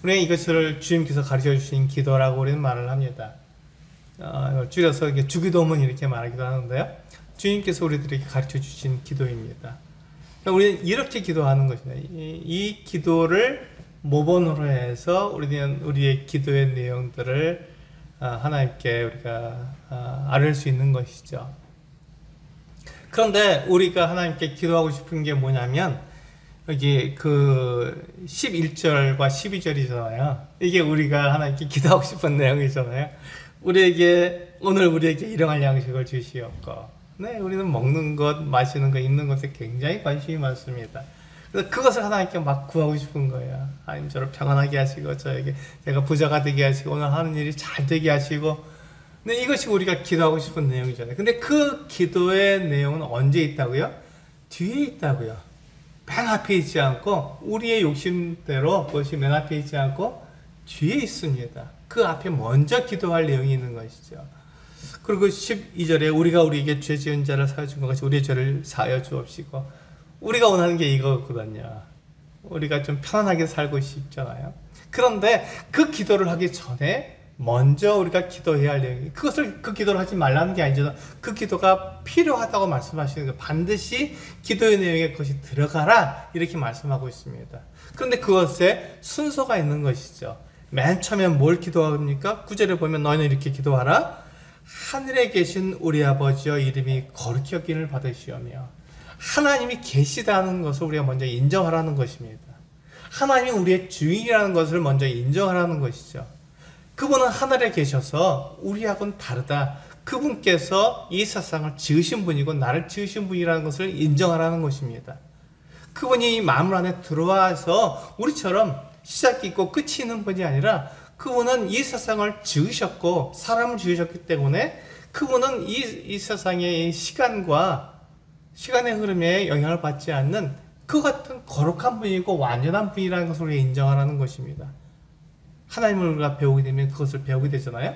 우리는 이것을 주님께서 가르쳐 주신 기도라고 우리는 말을 합니다. 줄여서 주기도문 이렇게 말하기도 하는데요. 주님께서 우리들에게 가르쳐 주신 기도입니다. 우리는 이렇게 기도하는 것입니다. 이 기도를 모본으로 해서 우리는 우리의 기도의 내용들을 하나님께 우리가 아뢰 수 있는 것이죠. 그런데 우리가 하나님께 기도하고 싶은 게 뭐냐면 여기 그 11절과 12절이잖아요. 이게 우리가 하나님께 기도하고 싶은 내용이잖아요. 오늘 우리에게 일용할 양식을 주시옵고. 네, 우리는 먹는 것, 마시는 것, 입는 것에 굉장히 관심이 많습니다. 그래서 그것을 하나님께 막 구하고 싶은 거예요. 하나님 저를 평안하게 하시고 저에게 제가 부자가 되게 하시고 오늘 하는 일이 잘 되게 하시고. 근데 이것이 우리가 기도하고 싶은 내용이잖아요. 근데 그 기도의 내용은 언제 있다고요? 뒤에 있다고요. 맨 앞에 있지 않고 우리의 욕심대로 그것이 맨 앞에 있지 않고 뒤에 있습니다. 그 앞에 먼저 기도할 내용이 있는 것이죠. 그리고 12절에 우리가 우리에게 죄 지은 자를 사하여 준 것 같이 우리의 죄를 사하여 주옵시고. 우리가 원하는 게 이거거든요. 우리가 좀 편안하게 살고 싶잖아요. 그런데 그 기도를 하기 전에 먼저 우리가 기도해야 할 내용이 그 기도를 하지 말라는 게 아니죠. 그 기도가 필요하다고 말씀하시는 거예요. 반드시 기도의 내용에 그것이 들어가라 이렇게 말씀하고 있습니다. 그런데 그것에 순서가 있는 것이죠. 맨 처음에 뭘 기도합니까? 9절에 보면 너희는 이렇게 기도하라. 하늘에 계신 우리 아버지여 이름이 거룩히 여김을 받으시오며, 하나님이 계시다는 것을 우리가 먼저 인정하라는 것입니다. 하나님이 우리의 주인이라는 것을 먼저 인정하라는 것이죠. 그분은 하늘에 계셔서 우리하고는 다르다. 그분께서 이 세상을 지으신 분이고 나를 지으신 분이라는 것을 인정하라는 것입니다. 그분이 이 만물 안에 들어와서 우리처럼 시작이 있고 끝이 있는 분이 아니라, 그분은 이 세상을 지으셨고 사람을 지으셨기 때문에 그분은 이 세상의 시간의 흐름에 영향을 받지 않는 그 같은 거룩한 분이고 완전한 분이라는 것을 우리가 인정하라는 것입니다. 하나님을 우리가 배우게 되면 그것을 배우게 되잖아요.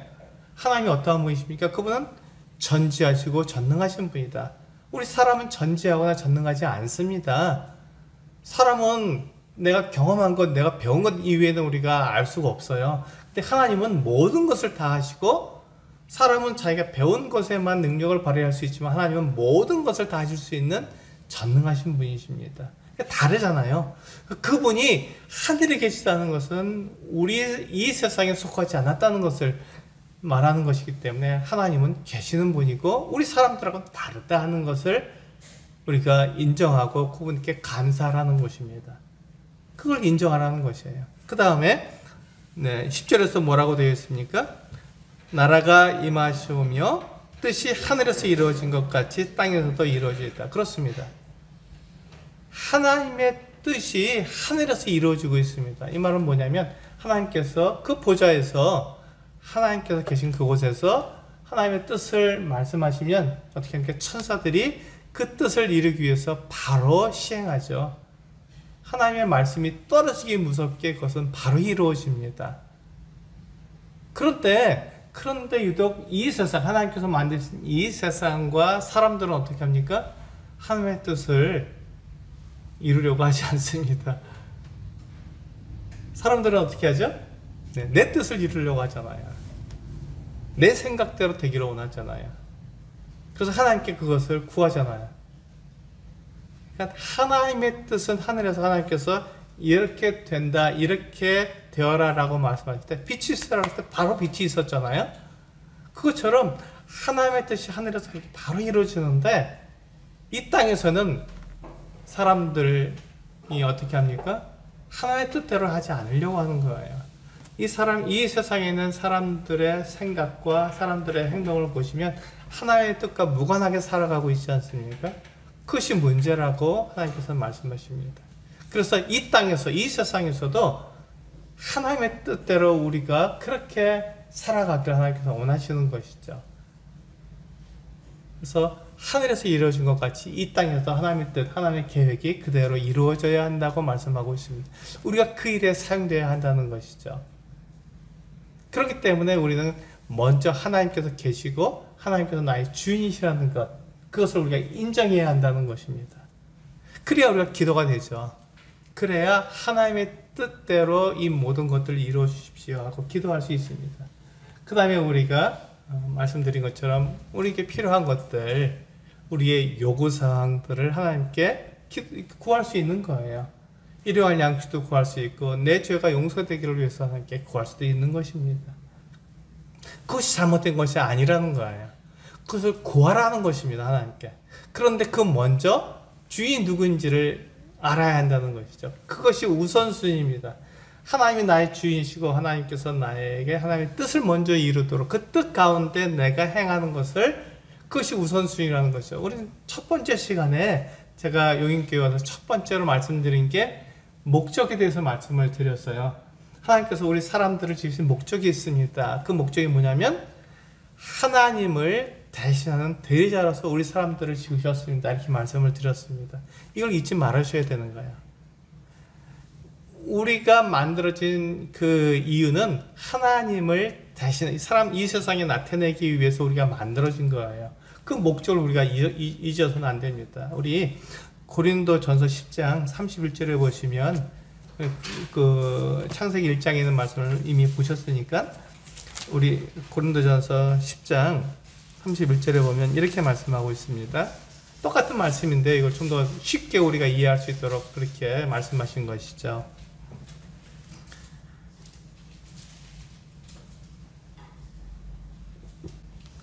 하나님이 어떠한 분이십니까? 그분은 전지하시고 전능하신 분이다. 우리 사람은 전지하거나 전능하지 않습니다. 사람은 내가 경험한 것, 내가 배운 것 이외에는 우리가 알 수가 없어요. 근데 하나님은 모든 것을 다 하시고, 사람은 자기가 배운 것에만 능력을 발휘할 수 있지만 하나님은 모든 것을 다 하실 수 있는 전능하신 분이십니다. 다르잖아요. 그분이 하늘에 계시다는 것은 우리 이 세상에 속하지 않았다는 것을 말하는 것이기 때문에 하나님은 계시는 분이고 우리 사람들하고는 다르다 하는 것을 우리가 인정하고 그분께 감사하라는 것입니다. 그걸 인정하라는 것이에요. 그 다음에 10절에서 뭐라고 되어 있습니까? 나라가 임하시오며 뜻이 하늘에서 이루어진 것 같이 땅에서도 이루어지다. 그렇습니다. 하나님의 뜻이 하늘에서 이루어지고 있습니다. 이 말은 뭐냐면, 하나님께서 그 보좌에서, 하나님께서 계신 그곳에서 하나님의 뜻을 말씀하시면 어떻게 하니까 천사들이 그 뜻을 이루기 위해서 바로 시행하죠. 하나님의 말씀이 떨어지기 무섭게 그것은 바로 이루어집니다. 그런데 유독 이 세상, 하나님께서 만드신 이 세상과 사람들은 어떻게 합니까? 하나님의 뜻을 이루려고 하지 않습니다. 사람들은 어떻게 하죠? 내 뜻을 이루려고 하잖아요. 내 생각대로 되기를 원하잖아요. 그래서 하나님께 그것을 구하잖아요. 그러니까 하나님의 뜻은 하늘에서 하나님께서 이렇게 된다, 이렇게 되어라 라고 말씀하실 때, 빛이 있으라고 할 때 바로 빛이 있었잖아요. 그것처럼 하나님의 뜻이 하늘에서 그렇게 바로 이루어지는데, 이 땅에서는 사람들이 어떻게 합니까? 하나님의 뜻대로 하지 않으려고 하는 거예요. 이 세상에 있는 사람들의 생각과 사람들의 행동을 보시면 하나님의 뜻과 무관하게 살아가고 있지 않습니까? 그것이 문제라고 하나님께서 말씀하십니다. 그래서 이 땅에서, 이 세상에서도 하나님의 뜻대로 우리가 그렇게 살아가기를 하나님께서 원하시는 것이죠. 그래서 하늘에서 이루어진 것 같이 이 땅에서 하나님의 뜻, 하나님의 계획이 그대로 이루어져야 한다고 말씀하고 있습니다. 우리가 그 일에 사용되어야 한다는 것이죠. 그렇기 때문에 우리는 먼저 하나님께서 계시고 하나님께서 나의 주인이시라는 것, 그것을 우리가 인정해야 한다는 것입니다. 그래야 우리가 기도가 되죠. 그래야 하나님의 뜻대로 이 모든 것들을 이루어 주십시오 하고 기도할 수 있습니다. 그 다음에 우리가 말씀드린 것처럼 우리에게 필요한 것들, 우리의 요구사항들을 하나님께 구할 수 있는 거예요. 일용할 양식도 구할 수 있고 내 죄가 용서되기를 위해서 하나님께 구할 수도 있는 것입니다. 그것이 잘못된 것이 아니라는 거예요. 그것을 구하라는 것입니다. 하나님께. 그런데 그 먼저 주인이 누구인지를 알아야 한다는 것이죠. 그것이 우선순위입니다. 하나님이 나의 주인이시고 하나님께서 나에게 하나님의 뜻을 먼저 이루도록 그 뜻 가운데 내가 행하는 것을, 그것이 우선순위라는 것이죠. 우리는 첫 번째 시간에 제가 용인교회 와서 첫 번째로 말씀드린 게 목적에 대해서 말씀을 드렸어요. 하나님께서 우리 사람들을 지으신 목적이 있습니다. 그 목적이 뭐냐면 하나님을 대신하는 대리자로서 우리 사람들을 지으셨습니다. 이렇게 말씀을 드렸습니다. 이걸 잊지 말으셔야 되는 거예요. 우리가 만들어진 그 이유는 하나님을 대신 이 세상에 나타내기 위해서 우리가 만들어진 거예요. 그 목적을 우리가 잊어서는 안 됩니다. 우리 고린도전서 10장 31절에 보시면 그 창세기 1장에 있는 말씀을 이미 보셨으니까 우리 고린도전서 10장 31절에 보면 이렇게 말씀하고 있습니다. 똑같은 말씀인데 이걸 좀 더 쉽게 우리가 이해할 수 있도록 그렇게 말씀하신 것이죠.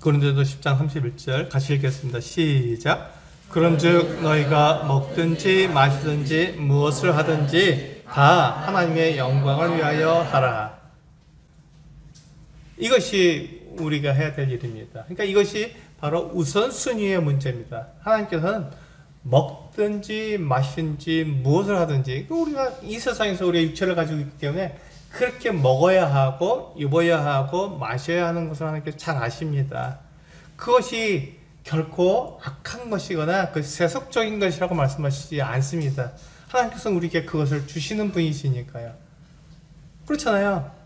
고린도전서 10장 31절 같이 읽겠습니다. 시작. 그런즉 너희가 먹든지 마시든지 무엇을 하든지 다 하나님의 영광을 위하여 하라. 이것이 우리가 해야 될 일입니다. 그러니까 이것이 바로 우선순위의 문제입니다. 하나님께서는 먹든지 마시든지 무엇을 하든지, 우리가 이 세상에서 우리의 육체를 가지고 있기 때문에 그렇게 먹어야 하고 입어야 하고 마셔야 하는 것을 하나님께서 잘 아십니다. 그것이 결코 악한 것이거나 그 세속적인 것이라고 말씀하시지 않습니다. 하나님께서는 우리에게 그것을 주시는 분이시니까요. 그렇잖아요.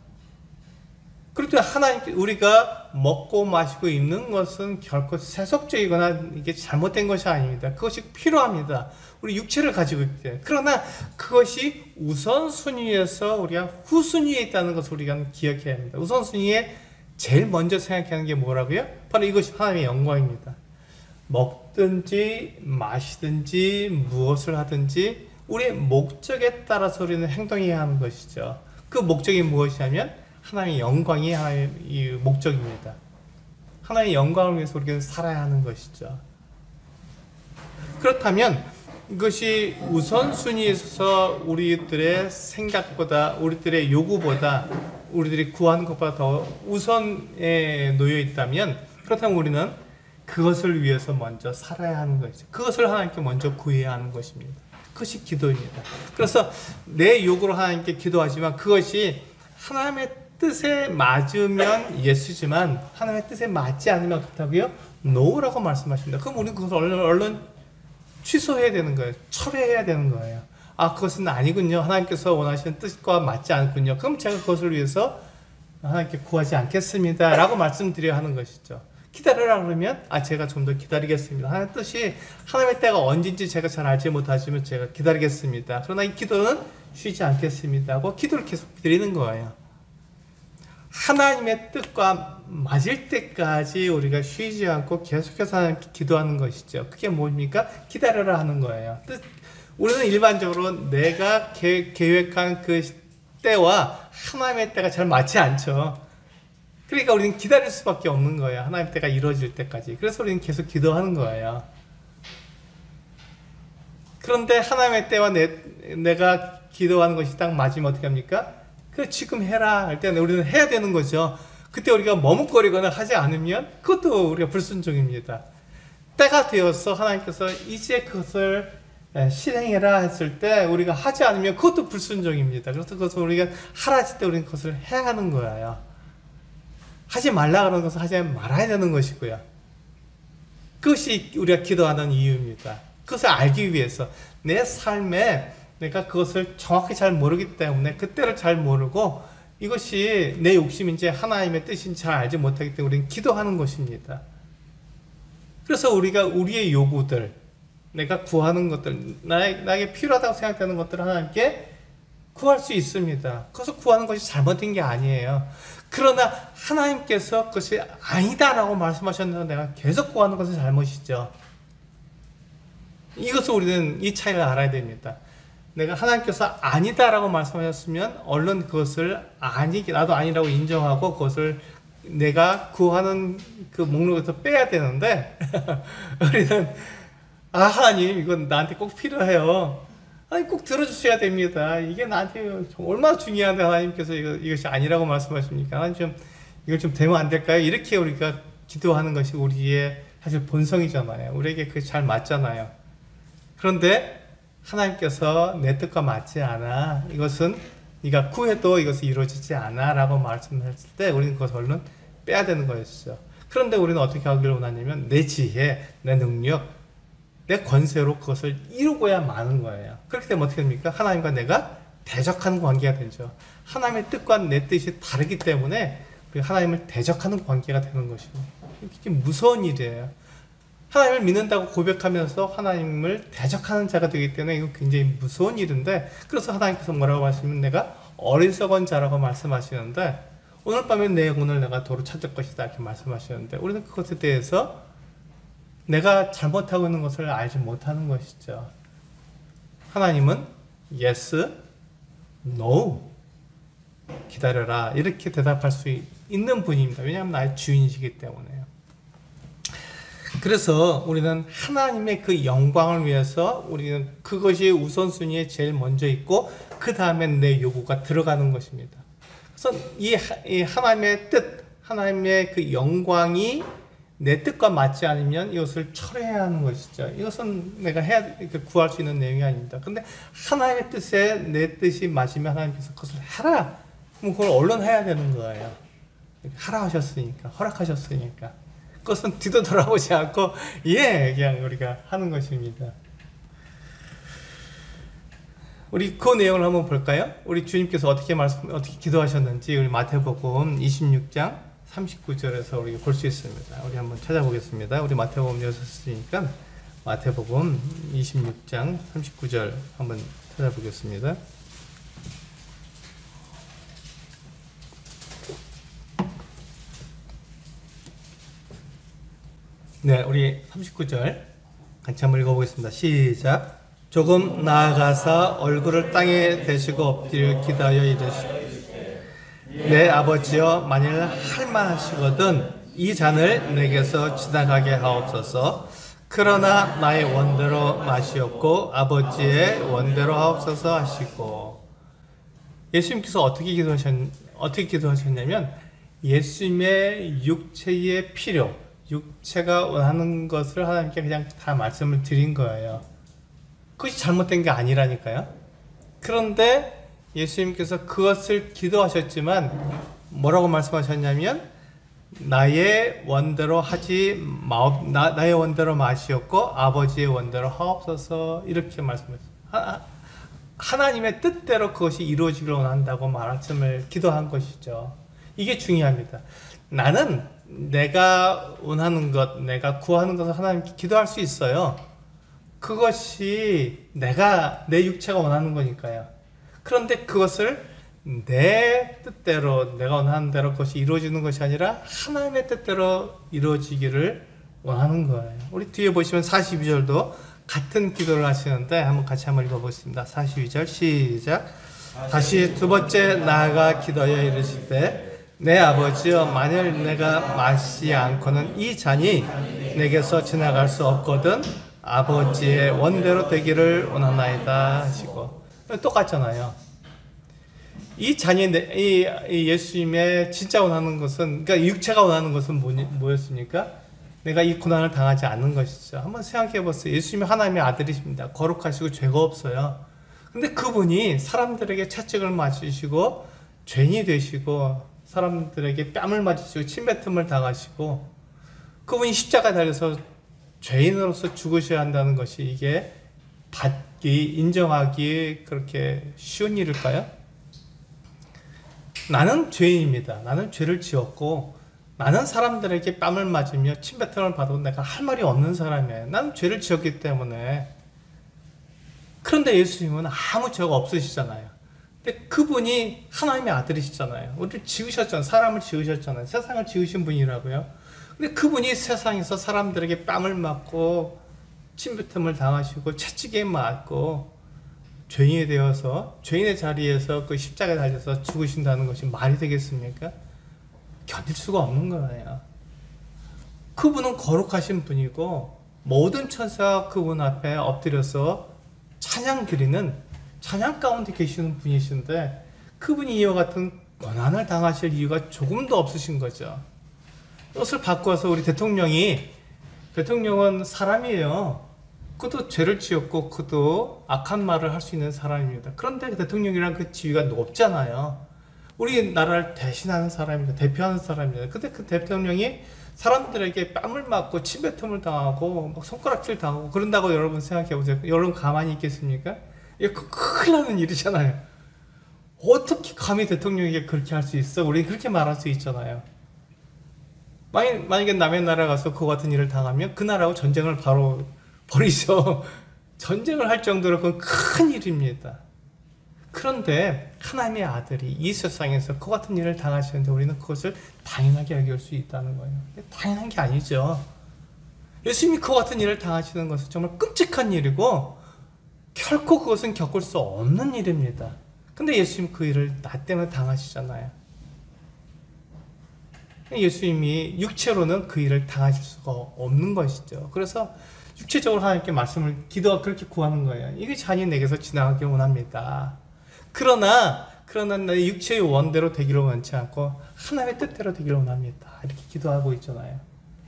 그런데 하나님, 우리가 먹고 마시고 입는 것은 결코 세속적이거나 이게 잘못된 것이 아닙니다. 그것이 필요합니다. 우리 육체를 가지고 있기 때문에. 그러나 그것이 우선순위에서 우리가 후순위에 있다는 것을 우리가 기억해야 합니다. 우선순위에 제일 먼저 생각하는 게 뭐라고요? 바로 이것이 하나님의 영광입니다. 먹든지 마시든지 무엇을 하든지 우리의 목적에 따라서 우리는 행동해야 하는 것이죠. 그 목적이 무엇이냐면 하나님의 영광이 하나님의 목적입니다. 하나님의 영광을 위해서 우리가 살아야 하는 것이죠. 그렇다면 이것이 우선순위에 있어서 우리들의 생각보다, 우리들의 요구보다, 우리들이 구하는 것보다 더 우선에 놓여 있다면, 그렇다면 우리는 그것을 위해서 먼저 살아야 하는 것이죠. 그것을 하나님께 먼저 구해야 하는 것입니다. 그것이 기도입니다. 그래서 내 요구로 하나님께 기도하지만 그것이 하나님의 뜻에 맞으면 예수지만 하나님의 뜻에 맞지 않으면 어떻다고요? 노라고 말씀하십니다. 그럼 우리는 그것을 얼른 취소해야 되는 거예요. 철회해야 되는 거예요. 아, 그것은 아니군요. 하나님께서 원하시는 뜻과 맞지 않군요. 그럼 제가 그것을 위해서 하나님께 구하지 않겠습니다 라고 말씀드려야 하는 것이죠. 기다려라 그러면 제가 좀 더 기다리겠습니다. 하나님의 뜻이, 하나님의 때가 언제인지 제가 잘 알지 못하지만 제가 기다리겠습니다. 그러나 이 기도는 쉬지 않겠습니다 하고 기도를 계속 드리는 거예요. 하나님의 뜻과 맞을 때까지 우리가 쉬지 않고 계속해서 하나님께 기도하는 것이죠. 그게 뭡니까? 기다려라 하는 거예요. 우리는 일반적으로 내가 계획한 그 때와 하나님의 때가 잘 맞지 않죠. 그러니까 우리는 기다릴 수밖에 없는 거예요. 하나님의 때가 이루어질 때까지. 그래서 우리는 계속 기도하는 거예요. 그런데 하나님의 때와 내가 기도하는 것이 딱 맞으면 어떻게 합니까? 그 지금 해라 할 때는 우리는 해야 되는 거죠. 그때 우리가 머뭇거리거나 하지 않으면 그것도 우리가 불순종입니다. 때가 되어서 하나님께서 이제 그것을 실행해라 했을 때 우리가 하지 않으면 그것도 불순종입니다. 그래서 그것을 우리가 하라 했을 때 우리는 그것을 해야 하는 거예요. 하지 말라 그러는 것은 하지 말아야 되는 것이고요. 그것이 우리가 기도하는 이유입니다. 그것을 알기 위해서 내 삶에 내가 그것을 정확히 잘 모르기 때문에, 그때를 잘 모르고 이것이 내 욕심인지 하나님의 뜻인지 잘 알지 못하기 때문에 우리는 기도하는 것입니다. 그래서 우리가 우리의 요구들, 내가 구하는 것들, 나에게 필요하다고 생각되는 것들을 하나님께 구할 수 있습니다. 그래서 구하는 것이 잘못된 게 아니에요. 그러나 하나님께서 그것이 아니다라고 말씀하셨는데 내가 계속 구하는 것은 잘못이죠. 이것을 우리는 이 차이를 알아야 됩니다. 내가 하나님께서 아니다라고 말씀하셨으면 얼른 그것을 나도 아니라고 인정하고 그것을 내가 구하는 그 목록에서 빼야 되는데 우리는 하나님 이건 나한테 꼭 필요해요. 아니 꼭 들어주셔야 됩니다. 이게 나한테 얼마나 중요한데 하나님께서 이것이 아니라고 말씀하십니까? 하나님 이걸 좀 되면 안 될까요? 이렇게 우리가 기도하는 것이 우리의 사실 본성이잖아요. 우리에게 그게 잘 맞잖아요. 그런데 하나님께서 내 뜻과 맞지 않아. 이것은 네가 구해도 이것이 이루어지지 않아 라고 말씀했을 때 우리는 그것을 얼른 빼야 되는 거였어요. 그런데 우리는 어떻게 하기를 원하냐면 내 지혜, 내 능력, 내 권세로 그것을 이루고야 마는 거예요. 그렇게 되면 어떻게 됩니까? 하나님과 내가 대적하는 관계가 되죠. 하나님의 뜻과 내 뜻이 다르기 때문에 우리가 하나님을 대적하는 관계가 되는 것입니다. 이게 무서운 일이에요. 하나님을 믿는다고 고백하면서 하나님을 대적하는 자가 되기 때문에 이건 굉장히 무서운 일인데, 그래서 하나님께서 뭐라고 하시면 내가 어리석은 자라고 말씀하시는데, 오늘 밤에 내 영혼을 내가 도로 찾을 것이다 이렇게 말씀하시는데, 우리는 그것에 대해서 내가 잘못하고 있는 것을 알지 못하는 것이죠. 하나님은 yes, no, 기다려라 이렇게 대답할 수 있는 분입니다. 왜냐하면 나의 주인이시기 때문에요. 그래서 우리는 하나님의 그 영광을 위해서 우리는 그것이 우선순위에 제일 먼저 있고 그 다음에 내 요구가 들어가는 것입니다. 그래서 이 하나님의 뜻, 하나님의 그 영광이 내 뜻과 맞지 않으면 이것을 철회해야 하는 것이죠. 이것은 내가 구할 수 있는 내용이 아닙니다. 근데 하나님의 뜻에 내 뜻이 맞으면 하나님께서 그것을 해라. 그럼 그걸 얼른 해야 되는 거예요. 하라 하셨으니까, 허락하셨으니까. 그것은 뒤도 돌아보지 않고 그냥 우리가 하는 것입니다. 우리 그 내용을 한번 볼까요? 우리 주님께서 어떻게 기도하셨는지 우리 마태복음 26장 39절에서 우리 볼 수 있습니다. 우리 한번 찾아보겠습니다. 우리 마태복음 여셨으니까 마태복음 26장 39절 한번 찾아보겠습니다. 네, 우리 39절 같이 한번 읽어보겠습니다. 시작. 조금 나아가사 얼굴을 땅에 대시고 엎드려 기도하여 이르시되 내 아버지여 만일 할만하시거든 이 잔을 내게서 지나가게 하옵소서. 그러나 나의 원대로 마시옵고 아버지의 원대로 하옵소서 하시고. 예수님께서 어떻게 기도하셨냐면 예수님의 육체의 필요, 육체가 원하는 것을 하나님께 그냥 다 말씀을 드린 거예요. 그것이 잘못된 게 아니라니까요. 그런데 예수님께서 그것을 기도하셨지만 뭐라고 말씀하셨냐면 나의 원대로 나의 원대로 마시옵고 아버지의 원대로 하옵소서 이렇게 말씀하셨어요. 하나님의 뜻대로 그것이 이루어지기를 원한다고 말씀을 기도한 것이죠. 이게 중요합니다. 나는 내가 원하는 것, 내가 구하는 것을 하나님께 기도할 수 있어요. 그것이 내 육체가 원하는 거니까요. 그런데 그것을 내 뜻대로, 내가 원하는 대로 그것이 이루어지는 것이 아니라 하나님의 뜻대로 이루어지기를 원하는 거예요. 우리 뒤에 보시면 42절도 같은 기도를 하시는데 같이 한번 읽어보겠습니다. 42절 시작. 다시 두 번째 나아가 기도하여 이르시되 내 아버지여 만일 내가 마시지 않고는 이 잔이 내게서 지나갈 수 없거든 아버지의 원대로 되기를 원하나이다 하시고. 똑같잖아요. 이 잔이 이 예수님의 진짜 원하는 것은, 그러니까 육체가 원하는 것은 뭐였습니까? 내가 이 고난을 당하지 않는 것이죠. 한번 생각해 보세요. 예수님이 하나님의 아들이십니다. 거룩하시고 죄가 없어요. 근데 그분이 사람들에게 채찍을 맞으시고 죄인이 되시고 사람들에게 뺨을 맞으시고 침뱉음을 당하시고 그분이 십자가에 달려서 죄인으로서 죽으셔야 한다는 것이 이게 인정하기 그렇게 쉬운 일일까요? 나는 죄인입니다. 나는 죄를 지었고 나는 사람들에게 뺨을 맞으며 침뱉음을 받아도 내가 할 말이 없는 사람이에요. 나는 죄를 지었기 때문에. 그런데 예수님은 아무 죄가 없으시잖아요. 근데 그분이 하나님의 아들이시잖아요. 우리를 지으셨잖아요. 사람을 지으셨잖아요. 세상을 지으신 분이라고요. 근데 그분이 세상에서 사람들에게 뺨을 맞고 침뱉음을 당하시고 채찍에 맞고 죄인이 되어서 죄인의 자리에서 그 십자가에 달려서 죽으신다는 것이 말이 되겠습니까? 견딜 수가 없는 거예요. 그분은 거룩하신 분이고 모든 천사가 그분 앞에 엎드려서 찬양 드리는 찬양 가운데 계시는 분이신데 그분이 이와 같은 고난을 당하실 이유가 조금도 없으신 거죠. 이것을 바꿔서 우리 대통령은 사람이에요. 그도 죄를 지었고 그도 악한 말을 할 수 있는 사람입니다. 그런데 대통령이란 그 지위가 높잖아요. 우리나라를 대신하는 사람입니다. 대표하는 사람입니다. 근데 그 대통령이 사람들에게 뺨을 맞고 침뱉음을 당하고 막 손가락질 당하고 그런다고 여러분 생각해 보세요. 여러분 가만히 있겠습니까? 이거 큰일 나는 일이잖아요. 어떻게 감히 대통령에게 그렇게 할 수 있어? 우리 그렇게 말할 수 있잖아요. 만약에 남의 나라 가서 그와 같은 일을 당하면 그 나라하고 전쟁을 바로 벌이죠. 전쟁을 할 정도로 그건 큰 일입니다. 그런데 하나님의 아들이 이 세상에서 그 같은 일을 당하시는데 우리는 그것을 당연하게 여길 수 있다는 거예요. 당연한 게 아니죠. 예수님이 그 같은 일을 당하시는 것은 정말 끔찍한 일이고 결코 그것은 겪을 수 없는 일입니다. 근데 예수님 그 일을 나 때문에 당하시잖아요. 예수님이 육체로는 그 일을 당하실 수가 없는 것이죠. 그래서 육체적으로 하나님께 말씀을 기도가 그렇게 구하는 거예요. 이게 잔이 내게서 지나가길 원합니다. 그러나 내 육체의 원대로 되기를 원치 않고 하나님의 뜻대로 되기를 원합니다. 이렇게 기도하고 있잖아요.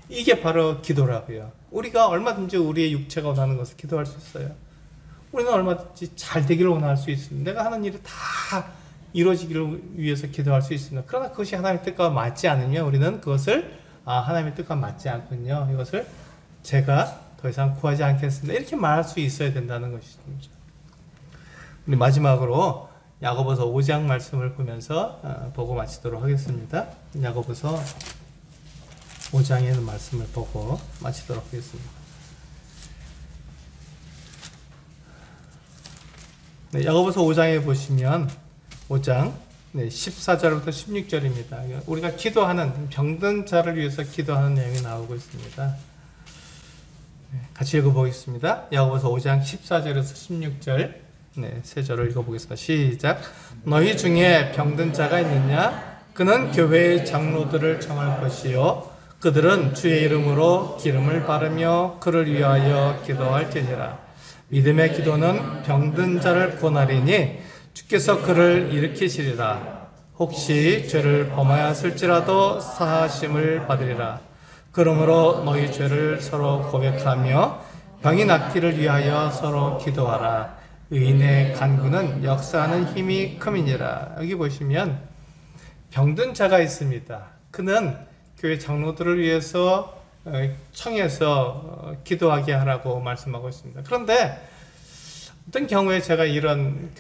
이게 바로 기도라고요. 우리가 얼마든지 우리의 육체가 원하는 것을 기도할 수 있어요. 우리는 얼마든지 잘 되기를 원할 수 있습니다. 내가 하는 일이 다 이루어지기를 위해서 기도할 수 있습니다. 그러나 그것이 하나님의 뜻과 맞지 않으면 우리는 그것을 하나님의 뜻과 맞지 않군요. 이것을 제가 더 이상 구하지 않겠습니다. 이렇게 말할 수 있어야 된다는 것입니다. 우리 마지막으로 야고보서 5장 말씀을 보면서 보고 마치도록 하겠습니다. 야고보서 5장에 있는 말씀을 보고 마치도록 하겠습니다. 네, 야고보서 5장에 보시면 5장 14절부터 16절입니다. 우리가 기도하는 병든 자를 위해서 기도하는 내용이 나오고 있습니다. 같이 읽어보겠습니다. 야고보서 5장 14절에서 16절 세 절을 읽어보겠습니다. 시작. 너희 중에 병든 자가 있느냐? 그는 교회의 장로들을 청할 것이요 그들은 주의 이름으로 기름을 바르며 그를 위하여 기도할지니라. 믿음의 기도는 병든 자를 구원하리니 주께서 그를 일으키시리라. 혹시 죄를 범하였을지라도 사하심을 받으리라. 그러므로 너희 죄를 서로 고백하며 병이 낫기를 위하여 서로 기도하라. 의인의 간구는 역사하는 힘이 큼이니라. 여기 보시면 병든 자가 있습니다. 그는 교회 장로들을 위해서 청해서 기도하게 하라고 말씀하고 있습니다. 그런데 어떤 경우에 제가 이런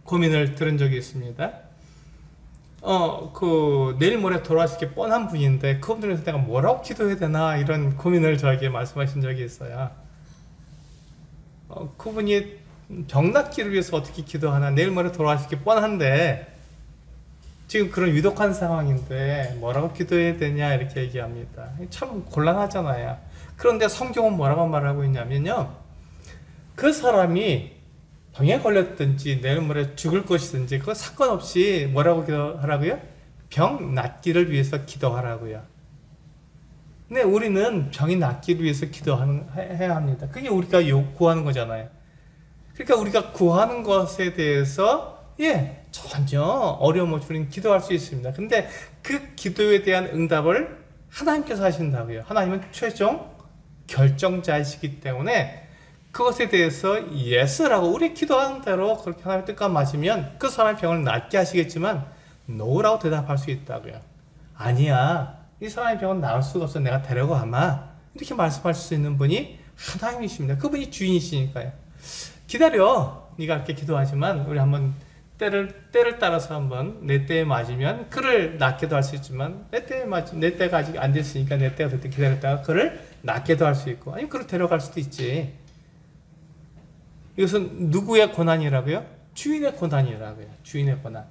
고민을 들은 적이 있습니다. 내일 모레 돌아가실 게 뻔한 분인데 그분들에서 내가 뭐라고 기도해야 되나 이런 고민을 저에게 말씀하신 적이 있어요. 그분이 병 낫기를 위해서 어떻게 기도하나, 내일 모레 돌아가실 게 뻔한데 지금 그런 위독한 상황인데 뭐라고 기도해야 되냐 이렇게 얘기합니다. 참 곤란하잖아요. 그런데 성경은 뭐라고 말하고 있냐면요, 그 사람이 병에 걸렸든지 내일 모레 죽을 것이든지 그거 상관없이 뭐라고 기도하라고요? 병 낫기를 위해서 기도하라고요. 근데 우리는 병이 낫기를 위해서 기도해야 합니다. 그게 우리가 구하는 거잖아요. 그러니까 우리가 구하는 것에 대해서 전혀 어려움 없이 우리는 기도할 수 있습니다. 근데 그 기도에 대한 응답을 하나님께서 하신다고요. 하나님은 최종 결정자이시기 때문에 그것에 대해서 예스라고 우리 기도하는 대로 그렇게 하나님의 뜻과 맞으면 그 사람의 병을 낫게 하시겠지만 노라고 대답할 수 있다고요. 아니야, 이 사람의 병은 나을 수가 없어, 내가 데려가마, 이렇게 말씀할 수 있는 분이 하나님이십니다. 그분이 주인이시니까요. 기다려, 네가 이렇게 기도하지만 우리 한번 때를 따라서 한번 내 때에 맞으면 그를 낫게도 할 수 있지만 내 때가 아직 안 됐으니까 내 때가 될 때 기다렸다가 그를 낫게도 할 수 있고, 아니면 그를 데려갈 수도 있지. 이것은 누구의 고난이라고요? 주인의 고난이라고요. 주인의 고난.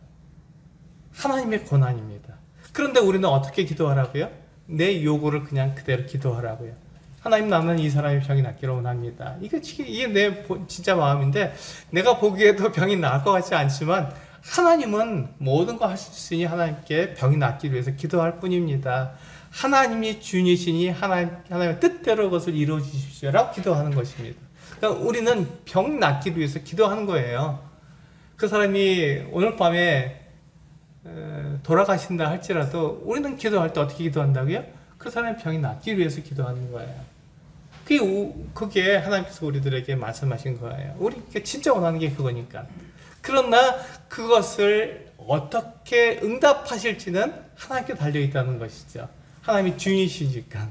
하나님의 고난입니다. 그런데 우리는 어떻게 기도하라고요? 내 요구를 그냥 그대로 기도하라고요. 하나님, 나는 이 사람의 병이 낫기를 원합니다. 이게 내 진짜 마음인데 내가 보기에도 병이 나을 것 같지 않지만 하나님은 모든 거 하실 수 있으니 하나님께 병이 낫기 위해서 기도할 뿐입니다. 하나님이 주인이시니 하나님의 뜻대로 그것을 이루어 주십시오라고 기도하는 것입니다. 그러니까 우리는 병 낫기 위해서 기도하는 거예요. 그 사람이 오늘 밤에 돌아가신다 할지라도 우리는 기도할 때 어떻게 기도한다고요? 그 사람의 병이 낫기 위해서 기도하는 거예요. 그게 하나님께서 우리들에게 말씀하신 거예요. 우리가 진짜 원하는 게 그거니까. 그러나 그것을 어떻게 응답하실지는 하나님께 달려있다는 것이죠. 하나님이 주인이시니까,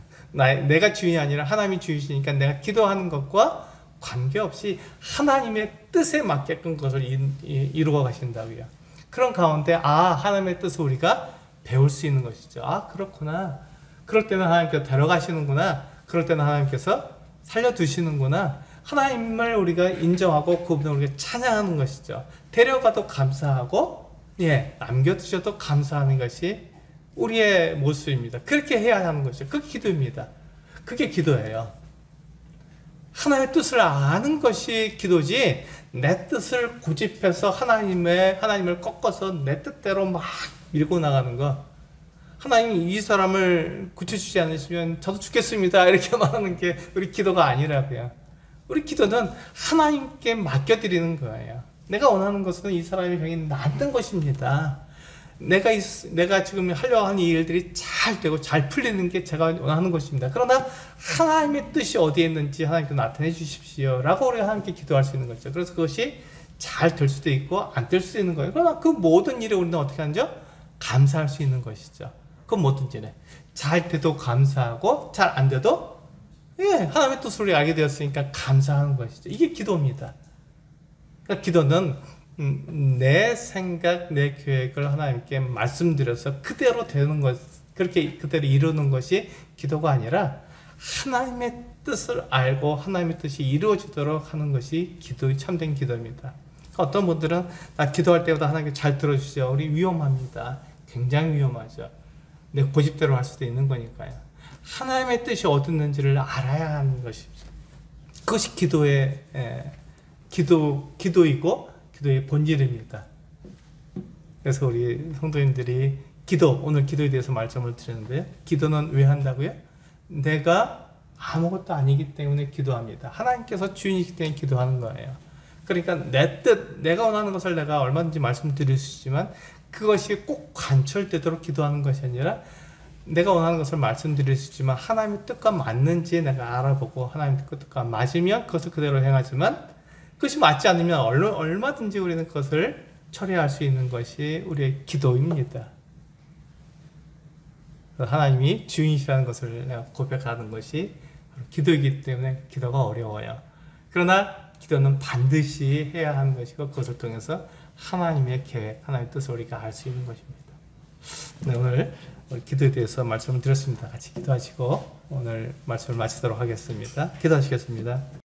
내가 주인이 아니라 하나님이 주인이시니까 내가 기도하는 것과 관계없이 하나님의 뜻에 맞게끔 그것을 이루어 가신다고요. 그런 가운데 하나님의 뜻을 우리가 배울 수 있는 것이죠. 그렇구나. 그럴 때는 하나님께서 데려가시는구나. 그럴 때는 하나님께서 살려두시는구나. 하나님을 우리가 인정하고 그분을 우리가 찬양하는 것이죠. 데려가도 감사하고 남겨두셔도 감사하는 것이 우리의 모습입니다. 그렇게 해야 하는 것이죠. 그게 기도입니다. 그게 기도예요. 하나님의 뜻을 아는 것이 기도지, 내 뜻을 고집해서 하나님을 꺾어서 내 뜻대로 막 밀고 나가는 거, 하나님이 이 사람을 고쳐주지 않으시면 저도 죽겠습니다. 이렇게 말하는 게 우리 기도가 아니라고요. 우리 기도는 하나님께 맡겨드리는 거예요. 내가 원하는 것은 이 사람의 병이 낫는 것입니다. 내가 지금 하려고 하는 이 일들이 잘 되고 잘 풀리는 게 제가 원하는 것입니다. 그러나 하나님의 뜻이 어디에 있는지 하나님께 나타내 주십시오 라고 우리가 하나님께 기도할 수 있는 거죠. 그래서 그것이 잘 될 수도 있고 안 될 수도 있는 거예요. 그러나 그 모든 일에 우리는 어떻게 하죠? 감사할 수 있는 것이죠. 그건 뭐든지네. 잘 돼도 감사하고 잘 안 돼도 하나님의 뜻을 알게 되었으니까 감사하는 것이죠. 이게 기도입니다. 그러니까 기도는 내 생각, 내 계획을 하나님께 말씀드려서 그대로 되는 것, 그렇게 그대로 이루는 것이 기도가 아니라 하나님의 뜻을 알고 하나님의 뜻이 이루어지도록 하는 것이 참된 기도입니다. 어떤 분들은 나 기도할 때보다 하나님께 잘 들어주세요. 우리 위험합니다. 굉장히 위험하죠. 내 고집대로 할 수도 있는 거니까요. 하나님의 뜻이 어디 있는지를 알아야 하는 것이죠. 그것이 기도이고 기도의 본질입니다. 그래서 우리 성도님들이 오늘 기도에 대해서 말씀을 드렸는데요. 기도는 왜 한다고요? 내가 아무것도 아니기 때문에 기도합니다. 하나님께서 주인이기 때문에 기도하는 거예요. 그러니까 내 뜻, 내가 원하는 것을 내가 얼마든지 말씀드릴 수 있지만 그것이 꼭 관철되도록 기도하는 것이 아니라 내가 원하는 것을 말씀드릴 수 있지만 하나님의 뜻과 맞는지 내가 알아보고 하나님의 뜻과 맞으면 그것을 그대로 행하지만 그것이 맞지 않으면 얼마든지 우리는 그것을 처리할 수 있는 것이 우리의 기도입니다. 하나님이 주인이시라는 것을 내가 고백하는 것이 기도이기 때문에 기도가 어려워요. 그러나 기도는 반드시 해야 하는 것이고 그것을 통해서 하나님의 계획, 하나님의 뜻을 우리가 알 수 있는 것입니다. 네, 오늘 기도에 대해서 말씀을 드렸습니다. 같이 기도하시고 오늘 말씀을 마치도록 하겠습니다. 기도하시겠습니다.